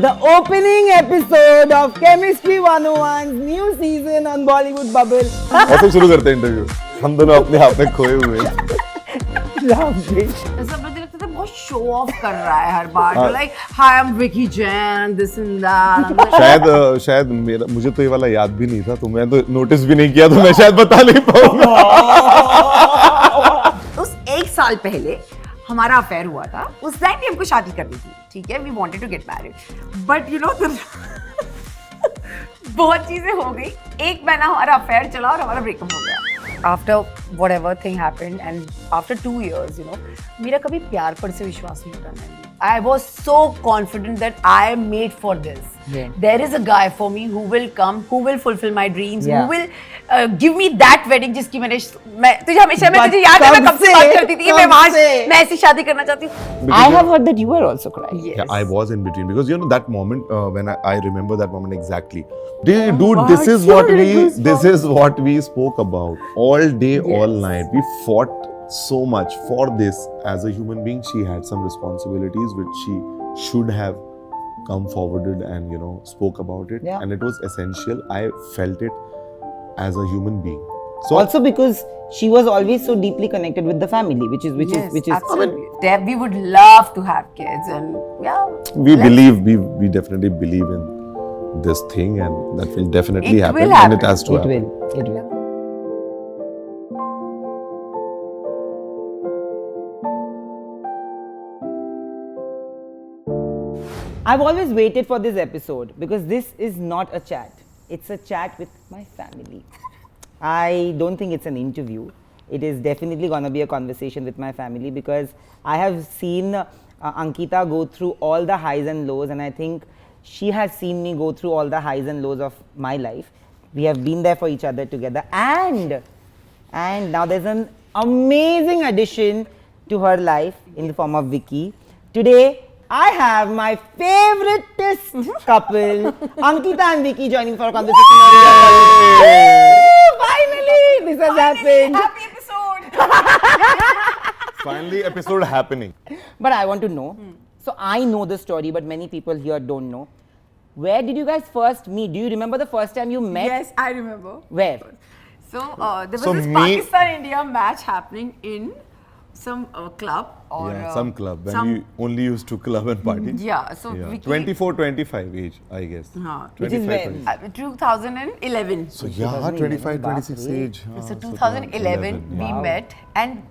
The opening episode of Chemistry 101's new season on Bollywood Bubble. ऐसे शुरू करते हैं इंटरव्यू। हम दोनों अपने आप में खोए हुए हैं। ऐसा मुझे लगता था बहुत शो ऑफ कर रहा है हर बार, like hi I am Vicky Jain this and that. शायद मुझे तो ये वाला याद भी नहीं था, तो मैं तो नोटिस भी नहीं किया, तो मैं शायद बता नहीं पाऊंगा। उस एक साल पहले हमारा अफेयर हुआ था, उस टाइम भी हमको शादी करनी थी, ठीक है, we wanted to get married, but you know बहुत चीजें हो गई। एक महीना हमारा अफेयर चला और हमारा ब्रेकअप हो गया। After whatever thing happened and after 2 years, you know, मेरा कभी प्यार पर से विश्वास नहीं उठा। I was so confident that I am made for this. Yeah. There is a guy for me who will come, who will fulfill my dreams, who will give me that wedding जिसकी मैं तुझे हमेशा मैं तुझे याद है मैं कब से बात करती थी मैं ऐसी शादी करना चाहती हूँ। I have heard that you were also crying. Yes. Yeah, I was in between because you know that moment when I remember that moment exactly. Dude, this is what we spoke about all day, all night. We fought so much for this. As a human being, she had some responsibilities which she should have come forwarded and spoke about it, and it was essential. I felt it as a human being. So also because she was always so deeply connected with the family, which is absolutely. We would love to have kids, and we definitely believe in this thing, and that will definitely happen, and it has to happen. It will. I've always waited for this episode because this is not a chat. It's a chat with my family. I don't think it's an interview. It is definitely going to be a conversation with my family because I have seen Ankita go through all the highs and lows, and I think she has seen me go through all the highs and lows of my life. We have been there for each other together, and now there's an amazing addition to her life in the form of Vicky. Today, I have my favoritist couple, Ankita and Vicky, joining for a conversation. Finally, this has happened. Happy episode. Finally, episode happening. But I want to know. So I know the story, but many people here don't know. Where did you guys first meet? Do you remember the first time you met? Yes, I remember. Where? So there was this Pakistan-India match happening in some club or some club when we only used to club and party. Yeah, so Vicky, 24, 25 age, I guess. Which is when? 2011. So 25, 26 age. So 2011 we met, and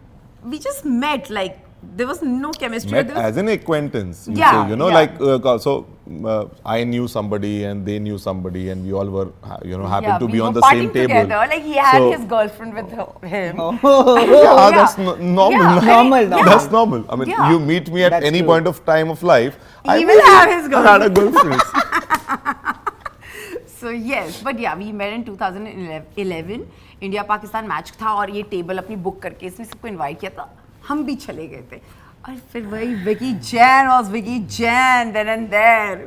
we just met like there was no chemistry. Met as an acquaintance. I knew somebody and they knew somebody, and we all were happened to be on the same table. Together. Like he had his girlfriend with him. That's normal. Normal. That's normal. I mean, you meet me at any point of time of life. He will have his girlfriend. I had a girlfriend. So yes, but yeah, we met in 2011. India Pakistan match था और ये table अपनी book करके इसने सबको invite किया था, हम भी चले गए थे, और फिर वही Vicky Jain was Vicky Jain then and there.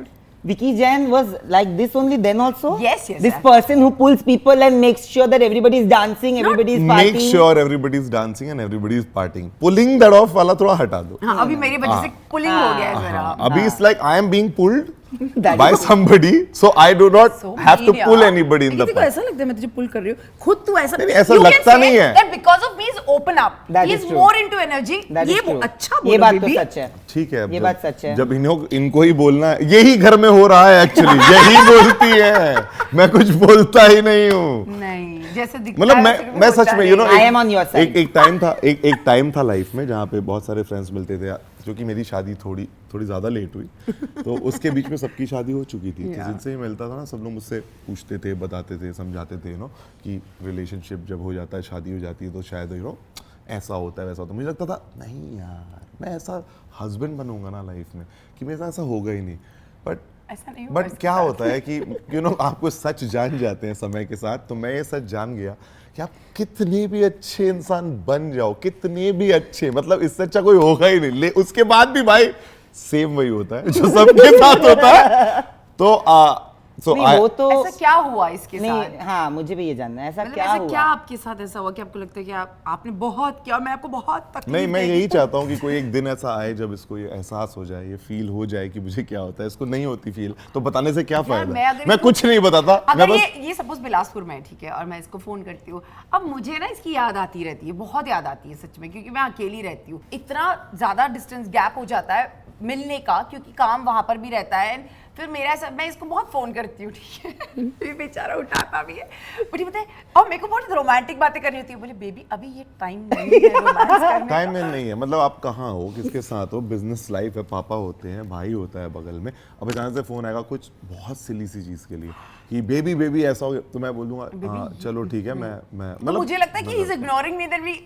Vicky Jain was like this only then also? Yes. This person who pulls people and makes sure that everybody is dancing, everybody is partying. Make sure everybody is dancing and everybody is partying. Pulling that off वाला थोड़ा हटा दो. हाँ, अभी मेरी वजह से pulling हो गया है जरा. अभी it's like I am being pulled by somebody, so I do not have to pull anybody in the party. ऐसा लगता है मैं तुझे पुल कर रही हूँ, खुद तू ऐसा नहीं, ऐसा लगता नहीं है. That because of me is open up. He is more into energy. ये वो अच्छा बोलो. ये बात तो सच है. ठीक है. ये बात सच है. जब इनको ही बोलना है, यही घर में हो रहा है एक्चुअली. यही बोलती है. मैं कुछ बोलता ही नहीं हूँ. नहीं, जैसे दिखता है. मतलब मैं सच में I am on your side. एक टाइम था लाइफ में जहाँ पे बहुत सारे फ्रेंड्स मिलते थे, जो कि मेरी शादी थोड़ी ज़्यादा लेट हुई, तो उसके बीच में सबकी शादी हो चुकी थी. जिनसे ही मिलता था ना, सब लोग मुझसे पूछते थे, बताते थे, समझाते थे कि रिलेशनशिप जब हो जाता है, शादी हो जाती है, तो शायद ऐसा होता है, वैसा होता है. मुझे लगता था नहीं यार, मैं ऐसा हस्बैंड बनूंगा ना लाइफ में कि मेरे साथ ऐसा होगा ही नहीं. बट क्या होता है कि आपको सच जान जाते हैं समय के साथ. तो मैं ये सच जान गया कि आप कितने भी अच्छे इंसान बन जाओ, कितने भी अच्छे, मतलब इससे अच्छा कोई होगा ही नहीं. उसके बाद भी भाई सेम वही होता है जो सबके साथ होता है. तो So नहीं, वो तो ऐसा क्या हुआ इसके साथ? नहीं, हाँ मुझे भी ये जानना है ऐसा मतलब क्या ऐसा हुआ? क्या आपके साथ ऐसा हुआ कि आपको लगता है कि आपने बहुत किया और मैं आपको बहुत तकलीफ नहीं, मैं दे दी? यही चाहता हूँ कि कोई एक दिन ऐसा आए जब इसको ये एहसास हो जाए, ये फील हो जाए कि मुझे क्या होता है। इसको नहीं होती फील, तो बताने से क्या फायदा? मैं कुछ नहीं बताता। अगर मैं बस ये सपोज बिलासपुर में है, ठीक है, और मैं इसको फोन करती हूँ, अब मुझे ना इसकी याद आती रहती है, बहुत याद आती है सच में, क्योंकि मैं अकेली रहती हूँ। इतना ज्यादा डिस्टेंस गैप हो जाता है मिलने का, क्योंकि काम वहां पर भी रहता है। फिर मेरा ऐसा, मैं इसको बहुत फोन करती हूँ, ठीक है, ये बेचारा उठाता भी है, बट ये बताए, और मेरे को बहुत रोमांटिक बातें करनी होती है। बोले बेबी अभी ये टाइम नहीं है रोमांस करने का। टाइम में नहीं है, मतलब आप कहाँ हो, किसके साथ हो, बिजनेस लाइफ है, पापा होते हैं, भाई होता है बगल में। अब अचानक से फोन आएगा कुछ बहुत सिली सी चीज के लिए कि बेबी बेबी ऐसा हो गया, तो मैं बोलूँगा हाँ चलो ठीक है, मैं तो मतलब मुझे लगता है कि he is ignoring me, then we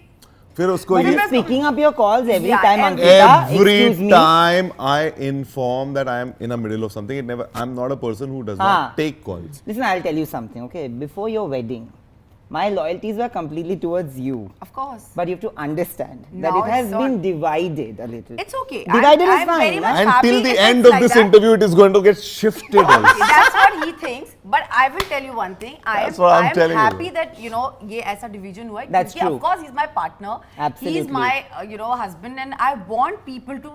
फिर उसको But ये you're picking up your calls every Yeah, time, every Ankita. every Excuse me. time I inform that I am in the middle of something. It never. I'm not a person who does not take calls. Listen, I'll tell you something, okay? Before your wedding, my loyalties were completely towards you. of course. But you have to understand that Now it has it's been not. divided a little. It's okay. Divided is I'm fine. very much And happy till the if end it's of like this that. interview, it is going to get shifted. Also. That's what he thinks. But I will tell you one thing. That's what I'm I am telling you. happy that ये ऐसा division हुआ है. That's क्योंकि true. Of course, he's my partner. Absolutely. He's my husband, and I want people to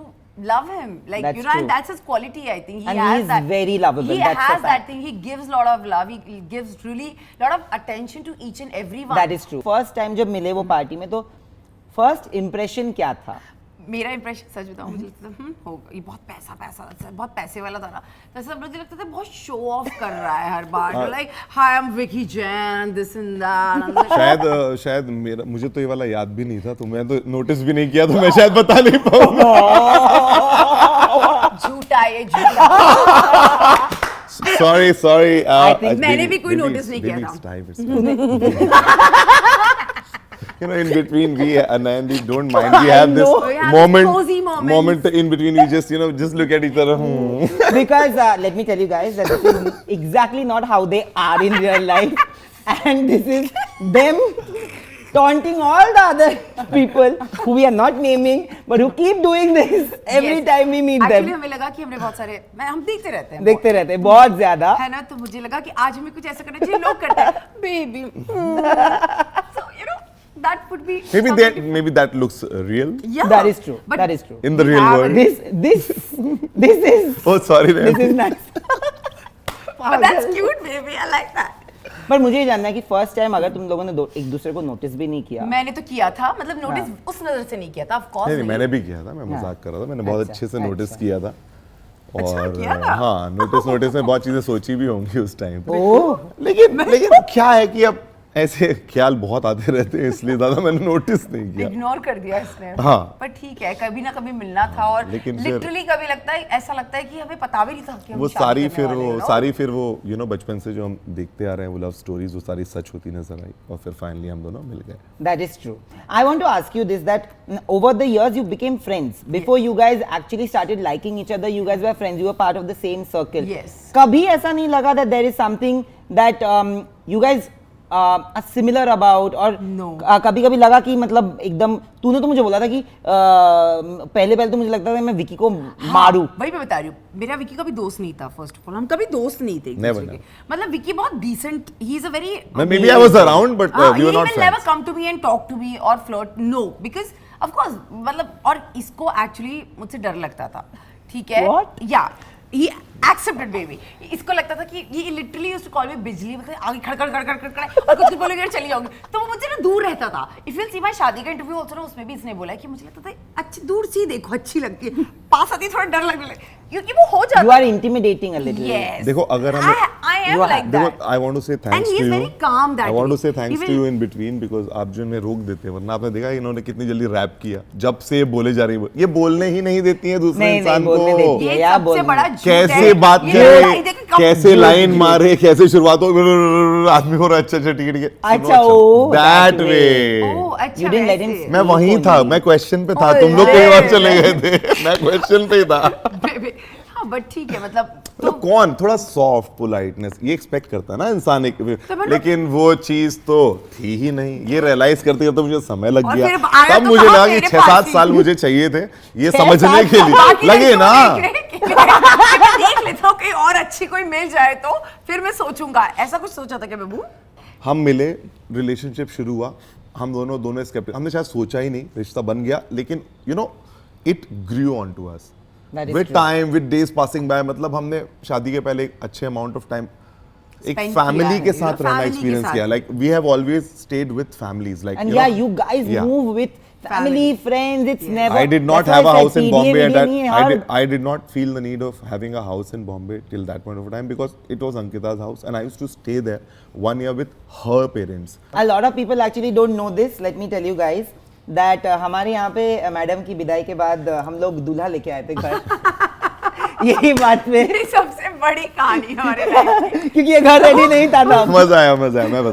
love him. Like That's and true. that's his quality. I think And has he is that. very lovable, He that's a has that fact. thing. He gives a lot of love. He gives really lot of attention to each and everyone. That is true. First time जब मिले वो party में, तो first impression क्या था? मेरा impression सच बताऊं, मुझे लगता था होगा ये बहुत पैसे वाला था ना, तो सब मुझे लगता था बहुत शो ऑफ कर रहा है हर बार, like hi I am Vicky Jain, this and that. शायद मुझे तो ये वाला याद भी नहीं था, तो मैं तो नोटिस भी नहीं किया, तो मैं शायद बता नहीं पाऊंगा। झूठा ये झूठा। Sorry. मैंने भी कोई notice नहीं किया था। You know, in between we and Nayandeep don't mind. We have this We have cozy moment in between. We just just look at each other. Because let me tell you guys that this is exactly not how they are in real life, and this is them taunting all the other people who we are not naming, but who keep doing this every time we meet them. Actually हमें लगा कि हमने बहुत सारे, हम देखते रहते हैं बहुत ज्यादा, है ना, तो मुझे लगा कि आज हमें कुछ ऐसा करना चाहिए, लोग करते हैं baby, so that would be maybe that looks real. Yeah, that is true. But that is true. In the real world. This is. Oh, sorry. This is nuts. But that's cute, baby. I like that. पर मुझे ये जानना है कि first time अगर तुम लोगों ने एक दूसरे को नोटिस भी नहीं किया। मैंने तो किया था, मतलब नोटिस उस नजर से नहीं किया था, ऑफ कोर्स नहीं, मैंने भी किया था, मैं मजाक कर रहा था, मैंने बहुत अच्छे से नोटिस किया था। और किया था? हाँ, नोटिस में बहुत चीजें सोची भी होंगी उस टाइम पे। ओह, लेकिन क्या है कि अब ऐसे ख्याल बहुत आते रहते हैं, इसलिए ज्यादा मैंने नोटिस नहीं किया, इग्नोर कर दिया इसने। हाँ, पर ठीक है, कभी ना कभी मिलना था, और लिटरली कभी लगता है, ऐसा लगता है कि हमें पता भी नहीं था कि हम वो शादी सारी फिर वो बचपन से जो हम देखते आ रहे हैं वो लव स्टोरीज, वो सारी सच होती नजर आई, और फिर फाइनली हम दोनों मिल गए। That is true. I want to ask you this, that over the years you became friends. Before you guys actually started liking each other, you guys were friends. You were part of the same circle. Yes. कभी ऐसा नहीं लगा that there is something that you guys similar about, और कभी कभी लगा कि मतलब एकदम, तूने तो मुझे बोला था कि पहले तो मुझे लगता था मैं विकी को मारूं। वही मैं बता रही हूँ, मेरा विकी कभी दोस्त नहीं था। फर्स्ट ऑफ ऑल हम कभी दोस्त नहीं थे, मतलब विकी बहुत decent, he is a very, maybe I was around but we were not friends. He will never come to me and talk to me or flirt, no, because of course, मतलब, और इसको एक्चुअली मुझसे डर लगता था, ठीक है, या he accepted baby, इसको लगता था कि ये literally used to call me बिजली, मतलब आगे खड़खड़ और कुछ बोलेगी और चली जाऊंगी, तो वो मुझसे ना दूर रहता था। If you'll see my शादी का इंटरव्यू also ना, उसमें भी इसने बोला कि मुझे लगता था अच्छी दूर से देखो, अच्छी लगती है, पास आती थोड़ा डर लगने लगे, क्योंकि वो हो जाता है। You are intimidating a little. Yes. देखो अगर हम I am like that. I want to say thanks And he to is you. very calm that I want to way. say thanks to you in between, because आप जो इन्हें रोक देते हैं, वरना आपने देखा इन्होंने कितनी जल्दी रैप किया, जब से ये बोले जा रही है, ये बोलने ही नहीं देती है दूसरे इंसान को, ये सबसे बड़ा झूठ है। कैसे बात करे, कैसे लाइन मारे, कैसे शुरुआत हो, आदमी हो रहा अच्छा ठीक है, अच्छा ओ that way। अच्छा, You didn't let him मैं वहीं था, मैं क्वेश्चन पे था, तुम लोग कई बार चले गए थे, मैं क्वेश्चन पे था। बट ठीक है, मतलब तो कौन थोड़ा सॉफ्ट पोलाइटनेस ये एक्सपेक्ट करता है ना इंसान, एक लेकिन वो चीज तो थी ही नहीं। ये रियलाइज करते करते मुझे समय लग गया, तब मुझे लगा कि 6-7 साल मुझे चाहिए थे ये समझने के लिए, लगे ना। लेता हूँ कहीं और अच्छी कोई मिल जाए तो फिर मैं सोचूंगा। ऐसा कुछ सोचा था क्या बब्बू? हम मिले, रिलेशनशिप शुरू हुआ, हम दोनों स्केप्टिक, हमने शायद सोचा ही नहीं, रिश्ता बन गया, लेकिन you know it grew on to us with time, with days passing by. मतलब हमने शादी के पहले एक अच्छे अमाउंट ऑफ टाइम एक फैमिली के साथ रहना एक्सपीरियंस किया। Like we have always stayed with families, like and you guys move with family, friends. It's never. I did not have a house in Bombay at that. I did not feel the need of having a house in Bombay till that point of time because it was Ankita's house and I used to stay there 1 year with her parents. A lot of people actually don't know this. Let me tell you guys that हमारे यहाँ पे madam की विदाई के बाद हम लोग दूल्हा लेके आए थे घर। यही बात में मेरी सबसे बड़ी कहानी हमारे लाइफ की। क्योंकि ये घर रेडी नहीं था ना। मजा आया, मैं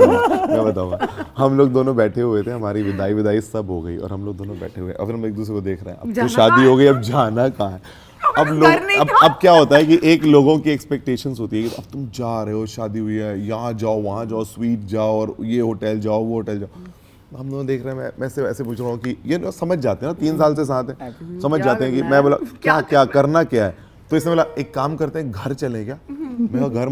बताऊंगा। हम लोग दोनों बैठे हुए थे, हमारी विदाई सब हो गई और हम लोग दोनों बैठे हुए, अब हम एक दूसरे को देख रहे हैं, अब तो शादी हो गई, अब जाना कहाँ है? अब लोग अब क्या होता है कि एक लोगों की एक्सपेक्टेशंस होती है कि अब तुम जा रहे हो, शादी हुई है, यहाँ जाओ, वहाँ जाओ, स्वीट जाओ और ये होटल जाओ, वो होटल जाओ। हम दोनों देख रहे हैं, मैं से ऐसे पूछ रहा हूँ कि ये समझ जाते हैं ना, 3 साल से साथ हैं, समझ जाते हैं कि मैं बोला क्या करना क्या है। तो इसने बोला एक काम करते हैं, घर चले क्या? मैं कहा घर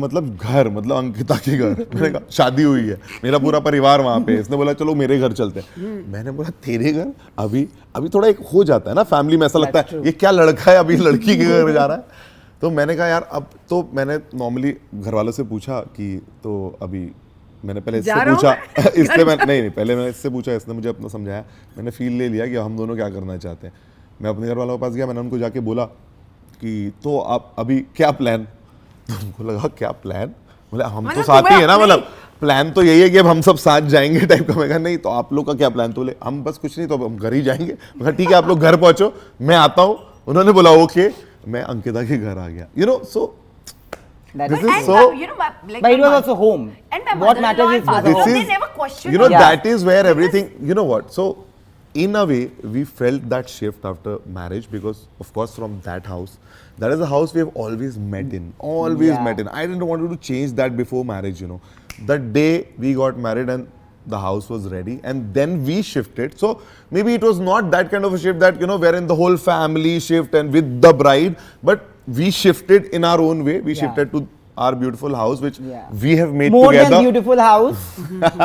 मतलब अंकिता के घर। मैंने कहा शादी हुई है, मेरा पूरा परिवार वहाँ पे। इसने बोला चलो मेरे घर चलते हैं। मैंने बोला तेरे घर? अभी थोड़ा एक हो जाता है ना फैमिली में, ऐसा लगता है ये क्या लड़का है अभी लड़की के घर जा रहा है। तो मैंने कहा यार अब तो मैंने नॉर्मली घर वालों से पूछा कि तो अभी मैंने पहले इससे पूछा पहले मैंने इससे पूछा, इसने मुझे अपना समझाया, मैंने फील ले लिया कि हम दोनों क्या करना चाहते हैं। मैं अपने घर वालों के पास गया, मैंने उनको जाके बोला कि तो आप अभी क्या प्लान? तो उनको लगा क्या प्लान? बोले हम तो साथ ही है ना, मतलब प्लान तो यही है कि अब हम सब साथ जाएंगे टाइप का। मैं कहा नहीं तो आप लोग का क्या प्लान? तो बोले हम बस कुछ नहीं, तो हम घर ही जाएंगे। मैं कहा ठीक है आप लोग घर पहुंचो, मैं आता हूँ। उन्होंने बोला ओके, मैं अंकिता के घर आ गया। You know so this is so, but it was also home. What matters is this is, you know, that is where everything, you know what, so in a way we felt that shift after marriage because of course from that house, that is the house we have always met in. I didn't want to change that before marriage, you know. The day we got married and the house was ready and then we shifted. So maybe it was not that kind of a shift that, you know, wherein the whole family shift and with the bride, but we shifted in our own way. We shifted to our beautiful house which we have made more together. More than beautiful house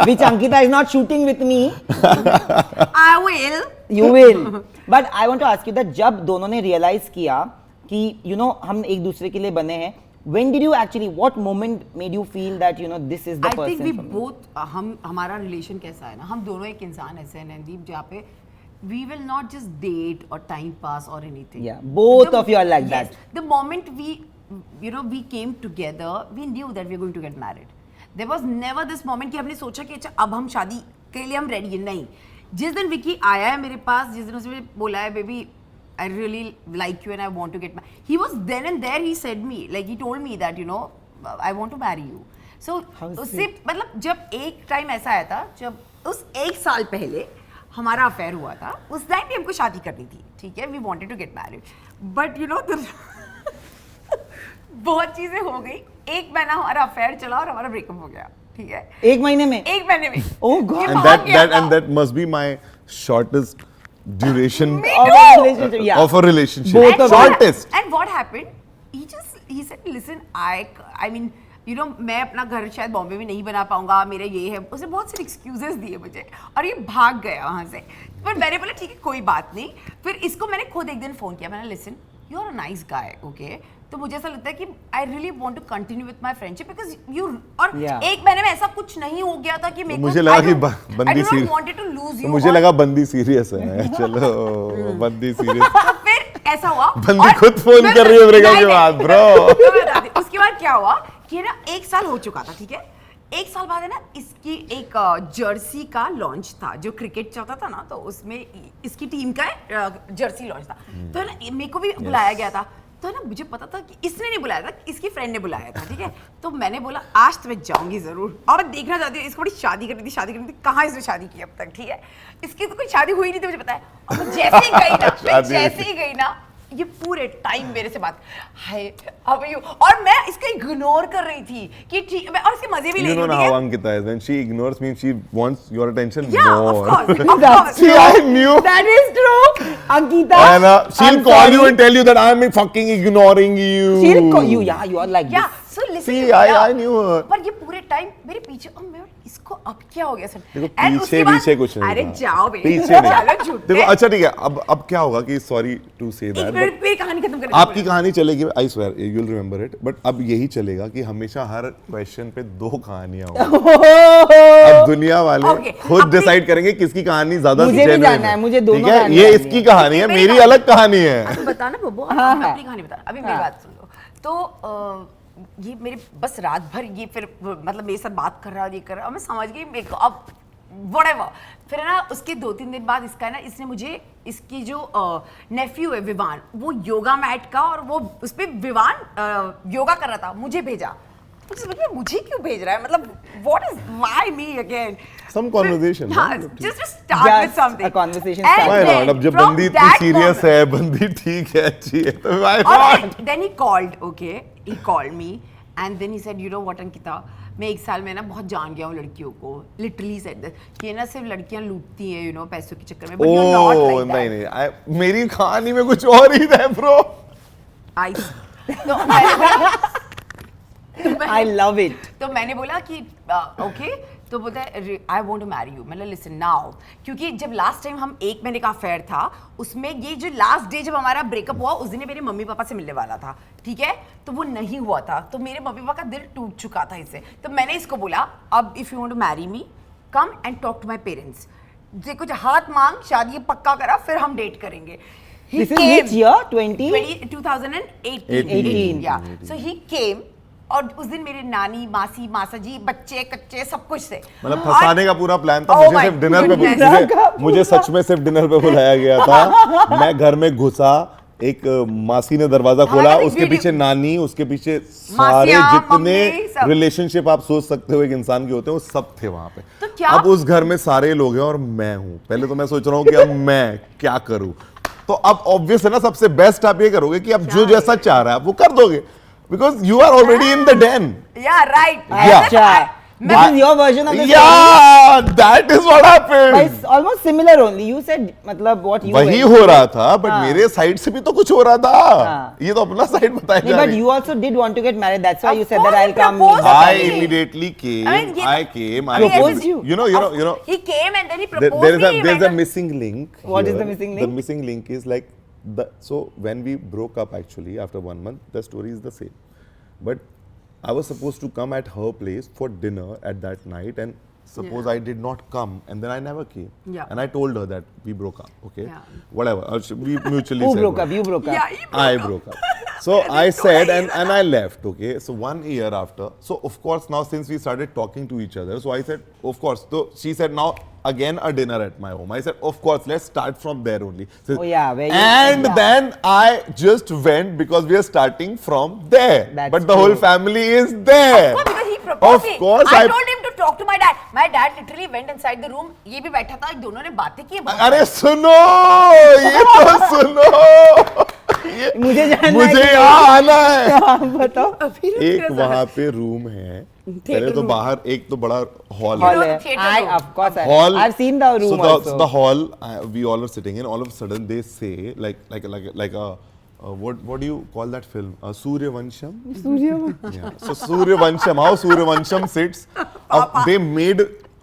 which Ankita is not shooting with me. I will. You will. But I want to ask you that जब दोनों ने realize किया कि you know हम एक दूसरे के लिए बने हैं, when did you actually, what moment made you feel that you know this is the person? I think we both, हमारा relation कैसा है ना, हम दोनों एक इंसान ऐसे हैं नयनदीप जहाँ पे we will not just date or time pass or anything. Yeah, both of you are like that. The moment we came together, we knew that we were going to get married. There was never this moment कि हमने सोचा कि अच्छा अब हम शादी के लिए हम रेडी हैं, नहीं। जिस दिन विकी आया है मेरे पास, जिस दिन उसने बोला है baby I really like you and I want to get married, he was then and there he said me, like he told me that you know I want to marry you. So उससे मतलब जब एक time ऐसा आया था जब उस 1 साल पहले हमारा अफेयर हुआ था, उस टाइम भी हमको शादी करनी थी, ठीक है, we wanted to get married, but you know बहुत चीजें हो गई। 1 महीना हमारा अफेयर चला और हमारा ब्रेकअप हो गया, ठीक है, 1 महीने में। Oh God. And that must be my shortest duration of a relationship. Both of shortest. And what happened? He said, listen, I mean, you know, मैं अपना घर शायद बॉम्बे में नहीं बना पाऊंगा, मेरे ये है, उसने बहुत सारे एक्सक्यूजेस दिए मुझे और ये भाग गया वहाँ से। पर मैंने बोला ठीक है कोई बात नहीं। फिर इसको मैंने खुद एक दिन फोन किया, मैंने listen you are a nice guy, okay, तो मुझे ऐसा लगता है कि I really want to continue with my friendship because you, और 1 महीने में ऐसा कुछ नहीं हो गया था कि मेरे को मुझे लगा कि बंदी serious, wanted to lose you, मुझे लगा बंदी सीरियस है, चलो बंदी सीरियस। फिर ऐसा हुआ बंदी खुद फोन कर रही है ब्रेकअप के बाद, ब्रो। उसके बाद क्या हुआ कि ना 1 साल हो चुका था, ठीक है, 1 साल बाद है ना इसकी एक जर्सी का लॉन्च था, जो क्रिकेट चलता था ना, तो उसमें इसकी टीम का जर्सी लॉन्च था, तो ना मेरे को भी बुलाया गया था। तो ना मुझे पता था कि इसने नहीं बुलाया था, इसकी फ्रेंड ने बुलाया था, ठीक है, तो मैंने बोला आज तो मैं जाऊंगी जरूर और मैं देखना चाहती हूँ, इसको बड़ी शादी करनी थी, कहाँ इसने शादी की अब तक, ठीक है, इसकी तो कोई शादी हुई नहीं थी मुझे पता है। और जैसे ही गई ना ये पूरे टाइम मेरे से बात, हाय हाउ आर यू, और मैं इसको इग्नोर कर रही थी कि ठीक, और इसके मजे भी ले रही थी। You know how Ankita is. When she ignores me, she wants your attention Yeah, more. of course. See, I knew. That is true. Ankita. And she'll I'm call sorry. you and tell you that I'm fucking ignoring you. She'll call you. Yeah, you are like Yeah, this. so listen. See, to me, I knew her. पर ये पूरे time मेरे पीछे, और मैं इसको अब क्या हो गया सर? देखो And पीछे उसके बाद- पीछे कुछ नहीं अरे था। जाओ बे, पीछे चलो नहीं। झूठे। देखो अच्छा ठीक है, अब क्या होगा कि सॉरी टू से एक दैट, मिनट पे कहानी खत्म कर। आपकी कहानी चलेगी, I swear you will remember it, but अब यही चलेगा कि हमेशा हर क्वेश्चन पे 2 कहानियां होंगी। अब दुनिया वाले Okay, खुद अपनी- डिसाइड करेंगे किसकी कहानी ज्यादा मुझे भी genuine जानना है, मुझे दोनों ठीक है, कहानी ये जाननी इसकी है। कहानी है, मेरी अलग कहानी है। अब बता ना बब्बू, हाँ, मैं हाँ। अपनी कहानी बता, अभी मेरी बात सुन लो। तो ये मेरे बस रात भर ये फिर मतलब मेरे साथ बात कर रहा है, ये कर रहा है, और मैं समझ गई मेरे को अब whatever। फिर ना उसके 2-3 दिन बाद इसका ना, इसने मुझे इसकी जो नेफ्यू है विवान, वो योगा मैट का, और वो उस पे विवान योगा कर रहा था, मुझे भेजा। मुझे समझ में, मुझे क्यों भेज रहा है, मतलब what is why me again? Some conversation, हाँ, right? just to start with Just something. a conversation And start. Why then not? अब जब from बंदी इतनी that सीरियस moment- है, बंदी ठीक है, अच्छी है, तो why और not? then he called, okay, he called me and then he said, you know what Ankita, मैं 1 साल में ना बहुत जान गया हूँ लड़कियों को, literally said that, कि ये ना सिर्फ लड़कियाँ लूटती हैं, you know, पैसों के चक्कर में, but you're not Oh, like that. नहीं, मेरी कहानी में कुछ और ही था ब्रो। तो मैंने बोला, I love it. तो मैंने बोला कि ओके, तो बोलता है I want to marry you. मतलब लिसन नाउ, क्योंकि जब लास्ट टाइम हम 1 महीने का अफेयर था, उसमें ये जो लास्ट डे जब हमारा ब्रेकअप हुआ, उस दिन मेरे मम्मी पापा से मिलने वाला था, ठीक है, तो वो नहीं हुआ था, तो मेरे मम्मी पापा का दिल टूट चुका था इससे। तो मैंने इसको बोला, अब if you want to marry me, come and talk to my parents, देखो जो हाथ मांग, शादी पक्का करा, फिर हम डेट करेंगे। He This is came- which year? 2018. 2018 या, सो ही केम, और उस दिन मेरे नानी, मासी, मासा जी, बच्चे कच्चे सब कुछ थे, मतलब फंसाने का पूरा प्लान था। Oh मुझे my सिर्फ डिनर पे goodness. मुझे सच में सिर्फ डिनर पे बुलाया गया था। मैं घर में घुसा, एक मासी ने दरवाजा खोला, हमारा उसके video- पीछे नानी, उसके पीछे सारे मासियाँ, जितने मम्मी, सब। रिलेशनशिप आप सोच सकते हो एक इंसान के होते हैं, वो सब थे वहां पे। तो क्या- अब उस घर में सारे लोग हैं और मैं हूँ। पहले तो मैं सोच रहा हूँ कि अब मैं क्या करूँ, तो अब ऑब्वियस है ना, सबसे बेस्ट आप ये करोगे कि अब जो जैसा चाह रहा है आप वो कर दोगे, because you are already in the den. Yeah right, अच्छा, this is your version of the story. Yeah, that is what But happened. it's almost similar only. You said मतलब what you वही went हो रहा था, but हाँ. मेरे side से भी तो कुछ हो रहा था। हाँ. ये तो अपना साइड बताया नहीं, जा but रही। you also did want to get married. That's why Of you said that course, I'll come. propose meet the I family. immediately came. I mean, I came. I mean, proposed. you. You know. he came and then he There, proposed there is a me, there's a went- missing link. What is here. the missing The link? missing link is like so when we broke up actually after 1 month, the story is the same, but I was supposed to come at her place for dinner at that night, and suppose I did not come, and then I never came. Yeah. And I told her that we broke up. Okay. Yeah. Whatever. We mutually Who said broke what. up? You broke up. Yeah, he broke I up. broke up. So I said, and I left. Okay. So 1 year after. So of course now since we started talking to each other, so I said, of course. So she said, now again a dinner at my home. I said, of course, let's start from there only. Says, Oh, yeah, where you- and yeah. then I just went because we are starting from there. That's but the whole true. family is there. Of course, because he proposed Of me. course, I I- told him to talk to my dad. My dad literally went inside the room. ये भी बैठा था, दोनों ने बातें की। बहुत अरे सुनो, ये तो सुनो। मुझे जानना है मुझे कि- यहाँ आना है। हाँ, बताओ. अभी रुक एक रहा था। वहाँ पे रूम है, पहले तो room. बाहर एक तो बड़ा हॉल You है। know Hall the है. theatre room. Of course, Hall. I've seen the room so also. the hall we all are sitting in. All of a sudden they say like a what do you call that film? Suryavansham. Yeah. So Suryavansham, how Suryavansham sits. They made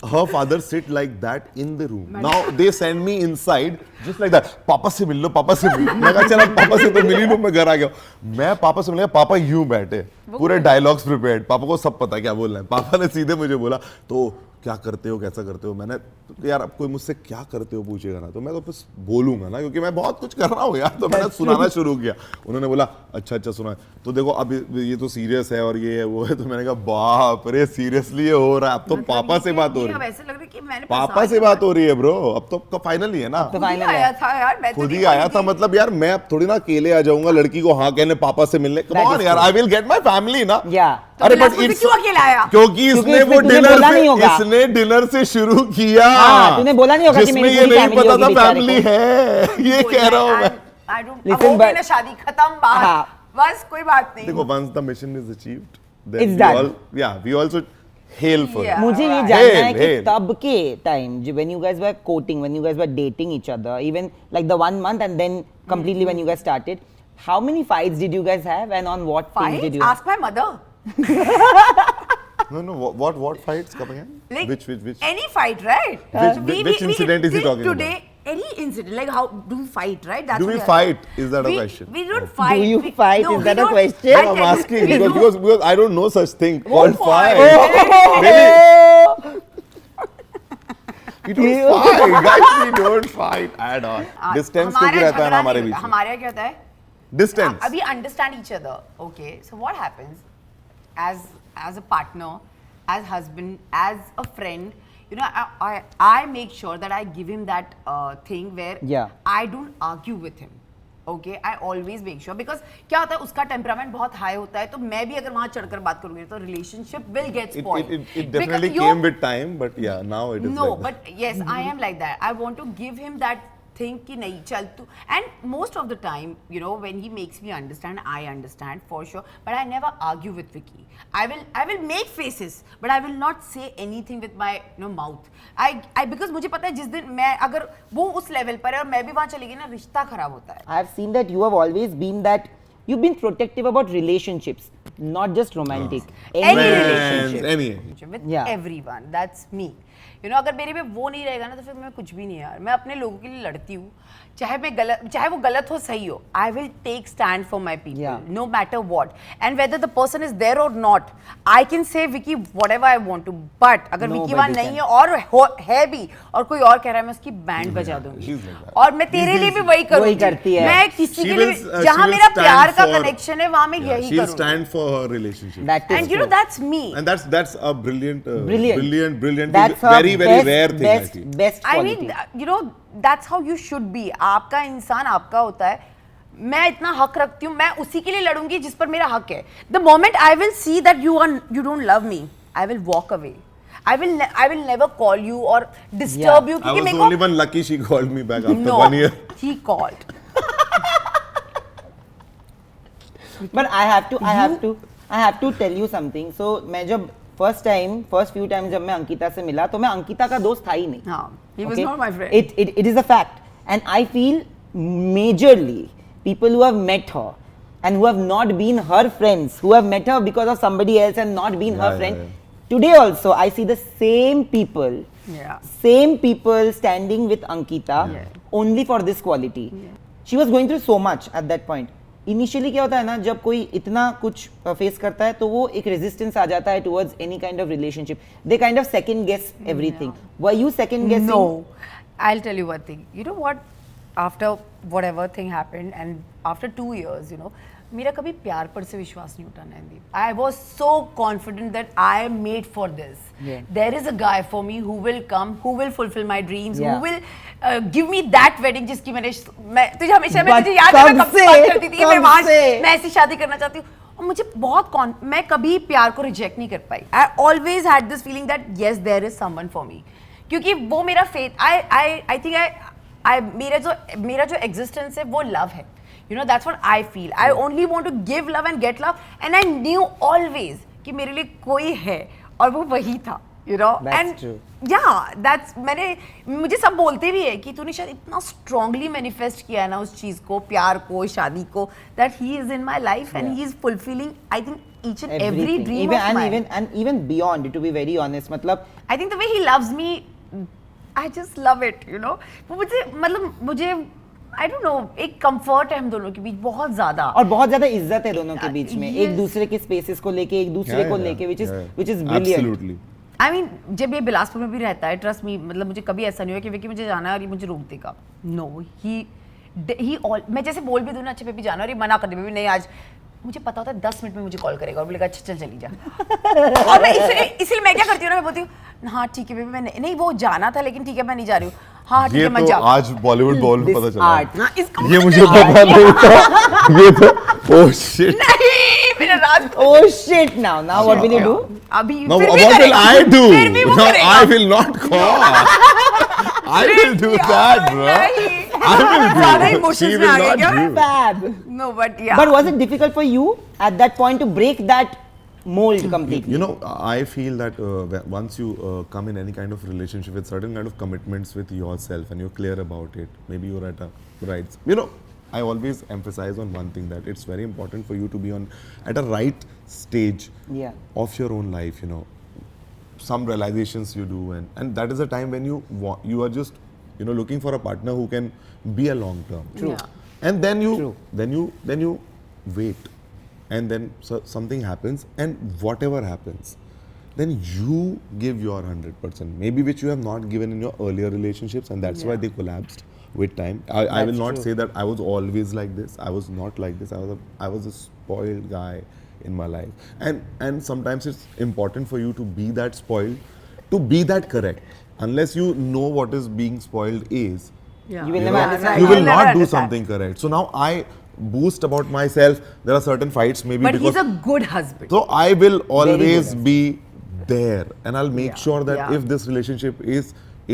her father sit like that in the room. Now they send me inside just like that. पापा से मिल लो, पापा से मिल लो। मैं कहा चला पापा से तो मिल ही लो, मैं घर आ गया। मैं पापा से मिला, पापा यूं बैठे, पूरे डायलॉग्स प्रिपेयर्ड। पापा को सब पता है क्या बोलना है। पापा ने सीधे मुझे बोला, तो क्या करते हो, कैसा करते हो। मैंने तो यार अब कोई मुझसे क्या करते हो पूछेगा ना, तो मैं तो बस बोलूंगा ना, क्योंकि मैं बहुत कुछ कर रहा हूँ यार। तो मैंने सुनाना शुरू किया। उन्होंने बोला अच्छा सुना, तो देखो अब ये तो सीरियस है और ये है वो है। तो मैंने कहा बाप रे, सीरियसली ये हो रहा है। अब तो पापा से बात हो रही है, ऐसे लग रहा है कि मैंने पापा से बात हो रही है ब्रो। अब तो फाइनल ही है ना। तो खुद ही final है. आया था यार, मैं तो खुद ही नहीं आया बोली था, थी। मतलब यार मैं अब थोड़ी ना अकेले आ जाऊंगा लड़की को हाँ कहने, पापा से मिलने। कम That ऑन is यार, true. I will get my family ना। Yeah. अरे तो बट मुझे क्यों अकेला आया? क्योंकि इसने वो तुझे डिनर बोला नहीं होगा. इसने डिनर से शुरू किया। हाँ, तूने बोला नहीं होगा कि जिसमें मेरी ये पूरी नहीं family पता होगी था बेचारे फैमिली को. है। ये कह रहा हूँ मैं। I don't. Listen, अब हो गई but- ना शादी खत्म बात हाँ. बस कोई बात नहीं. देखो once the mission is achieved, then It's we done. all, yeah, we also hail for Yeah. it. मुझे ये Right. जानना है Hail, कि hail. तब के time when you guys were courting, when you guys were dating each other, even like the 1 month and then completely when you guys started, how many fights did you guys have and on what things Fight? did you? Ask my mother. No, what fights come again? Like Which? any fight, right? Which incident is he till talking today, about? Any incident, like how do we fight, right? That's Do what we are- fight? Is that a question? We don't fight. you We- fight? no, Is we that a don't- question? I'll I'm tell you, asking we don't. because I don't know such thing called fight. fight. Maybe we don't You- fight, guys. We don't fight at all. Distance तो हमारा भी रहता है ना झगड़ा हमारे नहीं बीच होता. में. हमारे यहाँ क्या होता है? Distance. We understand each other. Okay, so what happens as a partner, as husband, as a friend, you know, I make sure that I give him that thing where Yeah. I don't argue with him. Okay, I always make sure because क्या होता है उसका temperament बहुत high होता है तो मैं भी अगर वहाँ चढ़कर बात करूँगी तो relationship will get spoiled. It definitely came with time, but yeah, now it is No, like that. but yes, I am like that. I want to give him that thing कि नहीं चल तू. And most of the time, you know, when he makes me understand, I understand for sure. But I never argue with Vicky. I will make faces, but I will not say anything with my mouth. Because मुझे पता है जिस दिन मैं अगर वो उस level पर है और मैं भी वहाँ चली गई ना रिश्ता खराब होता है. I have seen that you have always been that you've been protective about relationships, not just romantic. Any Any relationship. Any. With Yeah. everyone. That's me. You know, अगर मेरे में वो नहीं रहेगा ना तो फिर मैं कुछ भी नहीं यार. मैं अपने लोगों के लिए लड़ती हूँ. चाहे वो गलत हो सही हो. I will take stand for my people. Yeah. No matter what. And whether the person is there or not, I can say Vicky whatever I want to. But अगर Vicky वहाँ नहीं है और है भी और कोई और कह रहा है मैं उसकी बैंड बजा दूंगी. she's like that. और मैं तेरे लिए भी वही करूँगी. करती है. मैं किसी She के will, लिए जहाँ she will मेरा stand प्यार का for- कनेक्शन है वहाँ मैं Yeah, यही she'll करूँगी. stand for her relationship. That is And you know true. that's me. And that's a brilliant, Brilliant. That's a very rare thing. I feel. best I quality. mean, you know, that's how you should be. आपका इंसान आपका होता है. मैं इतना हक रखती हूँ. मैं उसी के लिए लड़ूंगी जिस पर मेरा हक है. The moment I will see that you don't love me, I will walk away. I will never call you or disturb you. I क्योंकि was मेरे the only को one lucky she called me back after no, 1 year. he called. But I have to tell you something. So मैं जब first few times जब मैं अंकिता से मिला तो मैं अंकिता का दोस्त था ही नहीं. हाँ, he was not my friend. It is a fact, and I feel majorly people who have met her and who have not been her friends, who have met her because of somebody else and not been her Yeah, friend. yeah. Today also I see the same people standing with Ankita only for this quality. She was going through so much at that point. Initially क्या होता है ना जब कोई इतना कुछ face करता है तो वो एक रेजिस्टेंस आ जाता है towards any kind of relationship. They kind of second guess everything. Were you second guessing? No, I'll tell you one thing. You know what? After whatever thing happened and after 2 years, you know, मेरा कभी प्यार पर से विश्वास नहीं उठा नैनदीप. I was so confident that I am made for this. Yeah. There is a guy for me who will come, who will fulfill my dreams, Yeah. who will give me that wedding जिसकी मैं तुझे हमेशा But तुझे याद है मैं कब से बात से? करती थी कब मैं वहाँ से? मैं ऐसी शादी करना चाहती हूँ. और मुझे बहुत मैं कभी प्यार को रिजेक्ट नहीं कर पाई. I always had this feeling that yes there is someone for me. क्योंकि वो मेरा faith. I think मेरा जो existence है वो love है. You know that's what I feel. I only want to give love and get love, and I knew always कि मेरे लिए कोई है और वो वही था. You know, That's and true. yeah, मुझे सब बोलते भी है कि तूने शायद इतना strongly manifest किया है ना उस चीज को, प्यार को, शादी को, that he is in my life and he is fulfilling, I think, each and every Everything. dream of mine. Even beyond, to be very honest, मतलब I think the way he loves me, I just love it, you know. वो मुझे I don't know, एक comfort है हम दोनों के बीच बहुत ज़्यादा. और बहुत ज़्यादा इज्जत है दोनों के बीच में. Yes. एक दूसरे के स्पेसेस को लेके, एक दूसरे को लेके, which is brilliant. Absolutely. I mean, जब ये बिलासपुर में भी रहता है, ट्रस्ट मी, मतलब मुझे कभी ऐसा नहीं हुआ कि विकी मुझे जाना है और ये मुझे रोक देगा. नो, मैं जैसे बोल भी दूँ ना, अच्छा बेबी जाना, और ये मना कर दे, बेबी नहीं आज, मुझे पता होता है 10 मिनट में मुझे कॉल करेगा और बोलेगा अच्छा चल चली जा. और मैं इसलिए मैं क्या करती हूँ ना, मैं बोलती हूँ हाँ ठीक है बेबी, मैं नहीं वो जाना था लेकिन ठीक है मैं नहीं जा रही हूँ. हाँ ठीक ये है मत तो जाओ. आज बॉलीवुड बॉल में पता चला. हाँ, इसको ये मुझे पता नहीं था. ये तो ओह शिट. नहीं मेरा राज. Oh shit! Now what will you do? अभी Now फिर what भी will करेगा. I do? फिर भी वो No, करेगा. I will not call. I will do that, bro. I will do ज़्यादा it. emotions She में will आ गए not क्या? do. Fab. No, but yeah. But was it difficult for you at that point to break that mold completely? You know, I feel that once you come in any kind of relationship with certain kind of commitments with yourself and you're clear about it, maybe you're at a right. You know, I always emphasize on one thing, that it's very important for you to be at a right stage Yeah. of your own life. You know, some realizations you do, and that is a time when you are just looking for a partner who can be a long term. True. Yeah. And then you True. then you wait, and then something happens, and whatever happens, then you give your 100%, maybe which you have not given in your earlier relationships, and that's why they collapsed with time. I will not say that I was always like this. I was not like this. I was a spoiled guy in my life, and sometimes it's important for you to be that spoiled, to be that correct. Unless you know what is being spoiled is, Yeah. You will you never know, understand. you will Never not do understand. something correct. So now I boast about myself. There are certain fights maybe But because he's a good husband. so I will always good. be there, and I'll make sure that Yeah. if this relationship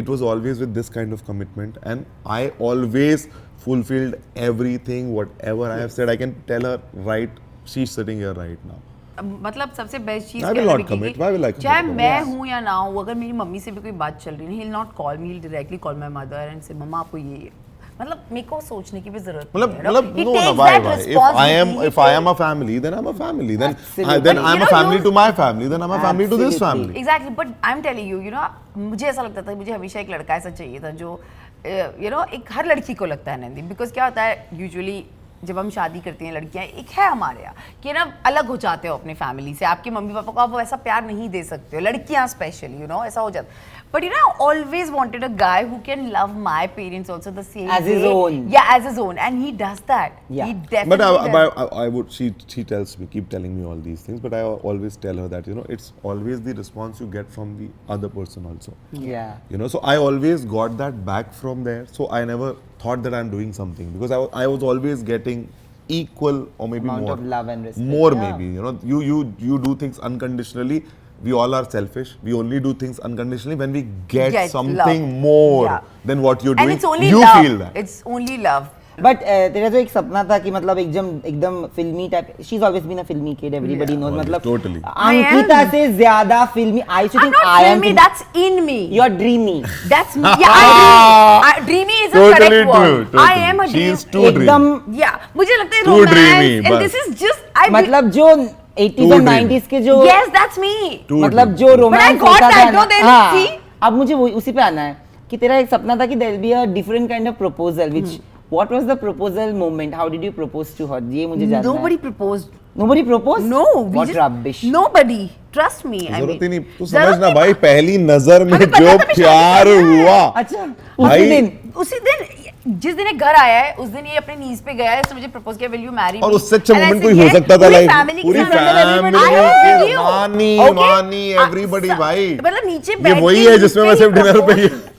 it was always with this kind of commitment, and I always fulfilled everything, whatever I have said. I can tell her, right, she's sitting here right now. मतलब सबसे best चीज I will not commit. Why will I commit? चाहे मैं हूँ या ना हूँ, अगर मेरी मम्मी से भी कोई बात चल रही है, he'll not call me, he'll directly call my mother and say, मम्मा आपको ये मतलब मेरे को सोचने की भी जरूरत नहीं है. मतलब He no, takes why? that If responsibility. if I am a family, then I'm a family. Then Absolutely. then But I'm you a know, family you- to my family. Then I'm a family to this Absolutely. family. Exactly, but I'm telling you, मुझे ऐसा लगता था, मुझे हमेशा एक लड़का ऐसा चाहिए था जो एक हर लड़की को लगता है नंदी, बिकॉज क्या होता है यूजुअली जब हम शादी करती हैं लड़कियां, एक है हमारे यहाँ कि अलग हो जाते हो अपने फैमिली से, आपके मम्मी पापा को आप वैसा प्यार नहीं दे सकते हो, लड़कियां स्पेशली ऐसा हो जाता. But always wanted a guy who can love my parents also the same As way. his own. Yeah, as his own, and he does that. Yeah. He definitely does. I would. She tells me, keep telling me all these things. But I always tell her that it's always the response you get from the other person also. Yeah. So I always got that back from there. So I never thought that I'm doing something, because I was always getting equal or maybe Amount more of love and respect. more Yeah. maybe. You do things unconditionally. We all are selfish. We only do things unconditionally when we get something love. more Yeah. than what you're doing. And it's only you love. feel that. It's only love. But तेरा तो एक सपना था कि मतलब एकदम filmy type. She is always been a filmy kid, everybody knows. मतलब Totally. Ankita से ज्यादा filmy. I should I'm think not I am filmy, that's in me. You are dreamy. That's me. Yeah, I dreamy is a Totally correct word. true, I totally. am a She dream. is too dreamy. एकदम Yeah, मुझे लगता है Too romance dreamy, and but- this is just मतलब जो 80s Too और dreamy. 90s के जो Yes, that's me. Too मतलब dreamy. जो But I रोमांस got होता था that, ना. no, then हाँ, see? अब मुझे उसी पे आना है कि तेरा एक सपना था कि there will be a different kind of proposal. Which what was the proposal moment? How did you propose to her? ये मुझे जानना है. Nobody proposed. Nobody proposed? No, we What just rubbish. Nobody. Trust me. I जरूरत ही mean, नहीं. तू समझना भाई, पहली नजर में हमें पता जो था मैं शादी प्यार करना है. हुआ. अच्छा भाई, उसी दिन. उसी दिन जिस दिन ये घर आया है उस दिन ये अपने नीज पे गया है, इसने मुझे प्रपोज किया, विल यू मैरी और उससे अच्छा moment कोई हो सकता था लाइफ में. पूरी फैमिली, मानी एवरीबॉडी भाई. मतलब नीचे ये बैठ वही के है नीज जिसमें पे मैं ही सिर्फ डिनर पे propose-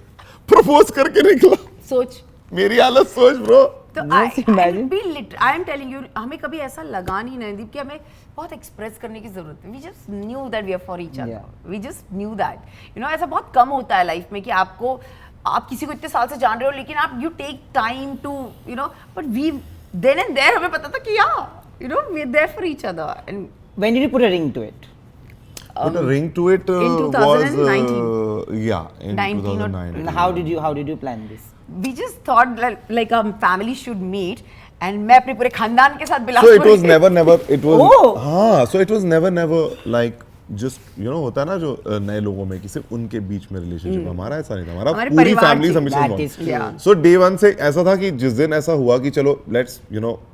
प्रपोज करके निकला. सोच. मेरी हालत सोच ब्रो. तो Just imagine. I am telling you, हमें कभी ऐसा लगा नहीं नंदीप कि हमें बहुत एक्सप्रेस करने की जरूरत है. We just knew that we are for each other. We just knew that ऐसा बहुत कम होता है लाइफ में कि आप किसी को इतने साल से जान रहे हो, लेकिन आप you take time to but we then and there हमें पता था कि we are there for each other. And When did you put a ring to it? Put a ring to it in was 2019. in 19 or 2019. And how did you plan this? we just thought like a family should meet, and मैं अपने पूरे खानदान के साथ So Bilaspur it was never it was Oh! हाँ, so it was never like just होता है ना जो नए लोगों में कि सिर्फ उनके बीच में रिलेशनशिप. हमारा ऐसा नहीं था. हमारा हमारे पूरी परिवार फैमिली की- हमेशा That involved. is true. Yeah. So day one से ऐसा था कि जिस दिन ऐसा हुआ कि चलो लेट्स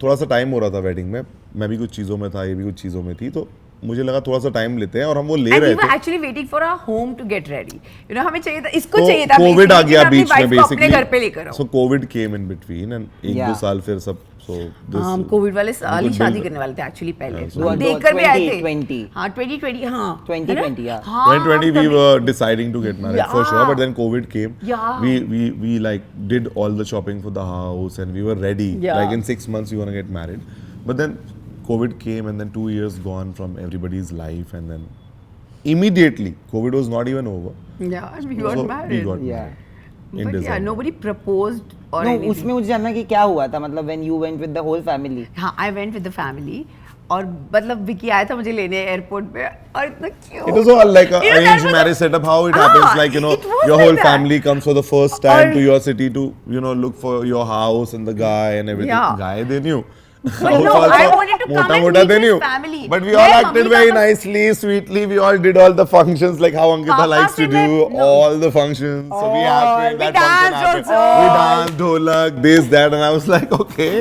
थोड़ा सा टाइम हो रहा था वेडिंग में, मैं भी कुछ चीज़ों में था, ये भी कुछ चीज़ों में थी, तो मुझे लगा थोड़ा सा टाइम लेते हैं, और हम वो ले And रहे we were थे. actually waiting for our home to get ready. हमें चाहिए था, इसको तो चाहिए था. कोविड आ basically, गया कि मैं बीच अपनी में wife को अपने घर पे बेसिकली. लेकर आऊं. So COVID came in between and एक Yeah. दो साल फिर सब हम कोविड वाले साल ही good शादी build- करने वाले थे एक्चुअली पहले. Yeah, so- हम देखकर भी आए थे. 2020. हाँ 2020 हाँ 2020, yeah. 2020 we were deciding to get married for sure, Yeah. but then COVID came. Yeah. We like did all the shopping for the house and we were ready. Yeah. Like in 6 months we want to get married, but then COVID came and then 2 years gone from everybody's life, and then immediately COVID was not even over. Yeah, and we got So married. We got Yeah. married. in But yeah, December. nobody proposed or No, anything. उसमें मुझे जानना है कि क्या हुआ था, मतलब when you went with the whole family. हाँ, I went with the family. और मतलब विकी आया था मुझे लेने एयरपोर्ट पे और इतना cute. It was all like a arranged marriage setup. How it happens, like you know, it was your like whole that. family comes for the first time Or- to your city to look for your house and the guy and everything. Yeah. Guy they knew. But no, I wanted to come and Mota meet they his knew. family. But we मैं all mummy acted very पापा- nicely, sweetly. We all did all the functions like how Ankita Papa likes to से do मैं- no. all the functions. So we happened. we That function danced happened. also. We danced, ढोलक, this, that, and I was like, okay.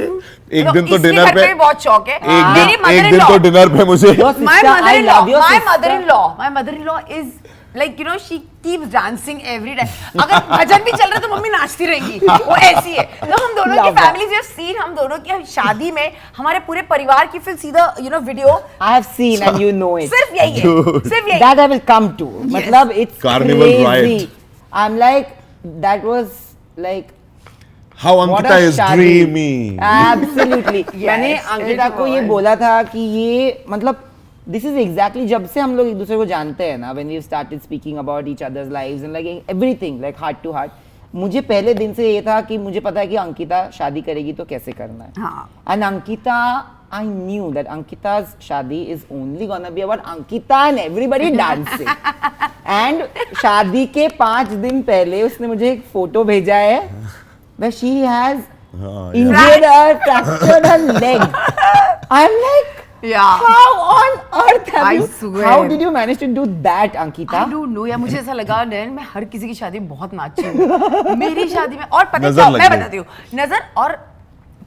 एक No, दिन तो इसके dinner घर पे भी बहुत शौक है. मेरी एक दिन तो डिनर पे मुझे Your My sister, I mother-in-law, love your my sister. mother-in-law is like she keeps dancing every time. अगर भजन भी चल रहा है तो मम्मी नाचती रहेंगी. वो ऐसी है. तो हम दोनों की Love that. Families have seen, हम दोनों की शादी में हमारे पूरे परिवार की फिर सीधा video I have seen and you know it. सिर्फ यही है. Dude. सिर्फ यही. That I will come to. मतलब it's Carnival crazy. riot. I'm like, that was like how what Ankita a is शादी. dreamy. Absolutely. मैंने Yes, अंकिता it को ये was. बोला था कि ये मतलब this is exactly जब से हम लोग एक दूसरे को जानते हैं ना, when we started speaking about each other's lives and like everything like heart to heart, मुझे पहले दिन से ये था कि मुझे पता है कि अंकिता शादी करेगी तो कैसे करना है. हाँ. And Ankita, I knew that Ankita's shadi is only gonna be about Ankita and everybody dancing. And शादी के 5 दिन पहले उसने मुझे एक फोटो भेजा है where she has injured her, fractured her leg. I'm like, Yeah. how on earth have I you? swear. How did you manage to do that, Ankita? I don't know यार, मुझे ऐसा लगा नैन मैं हर किसी की शादी में बहुत नाची हूँ. मेरी शादी में और पता है नजर क्या, लग मैं गई. बताती हूँ नजर. और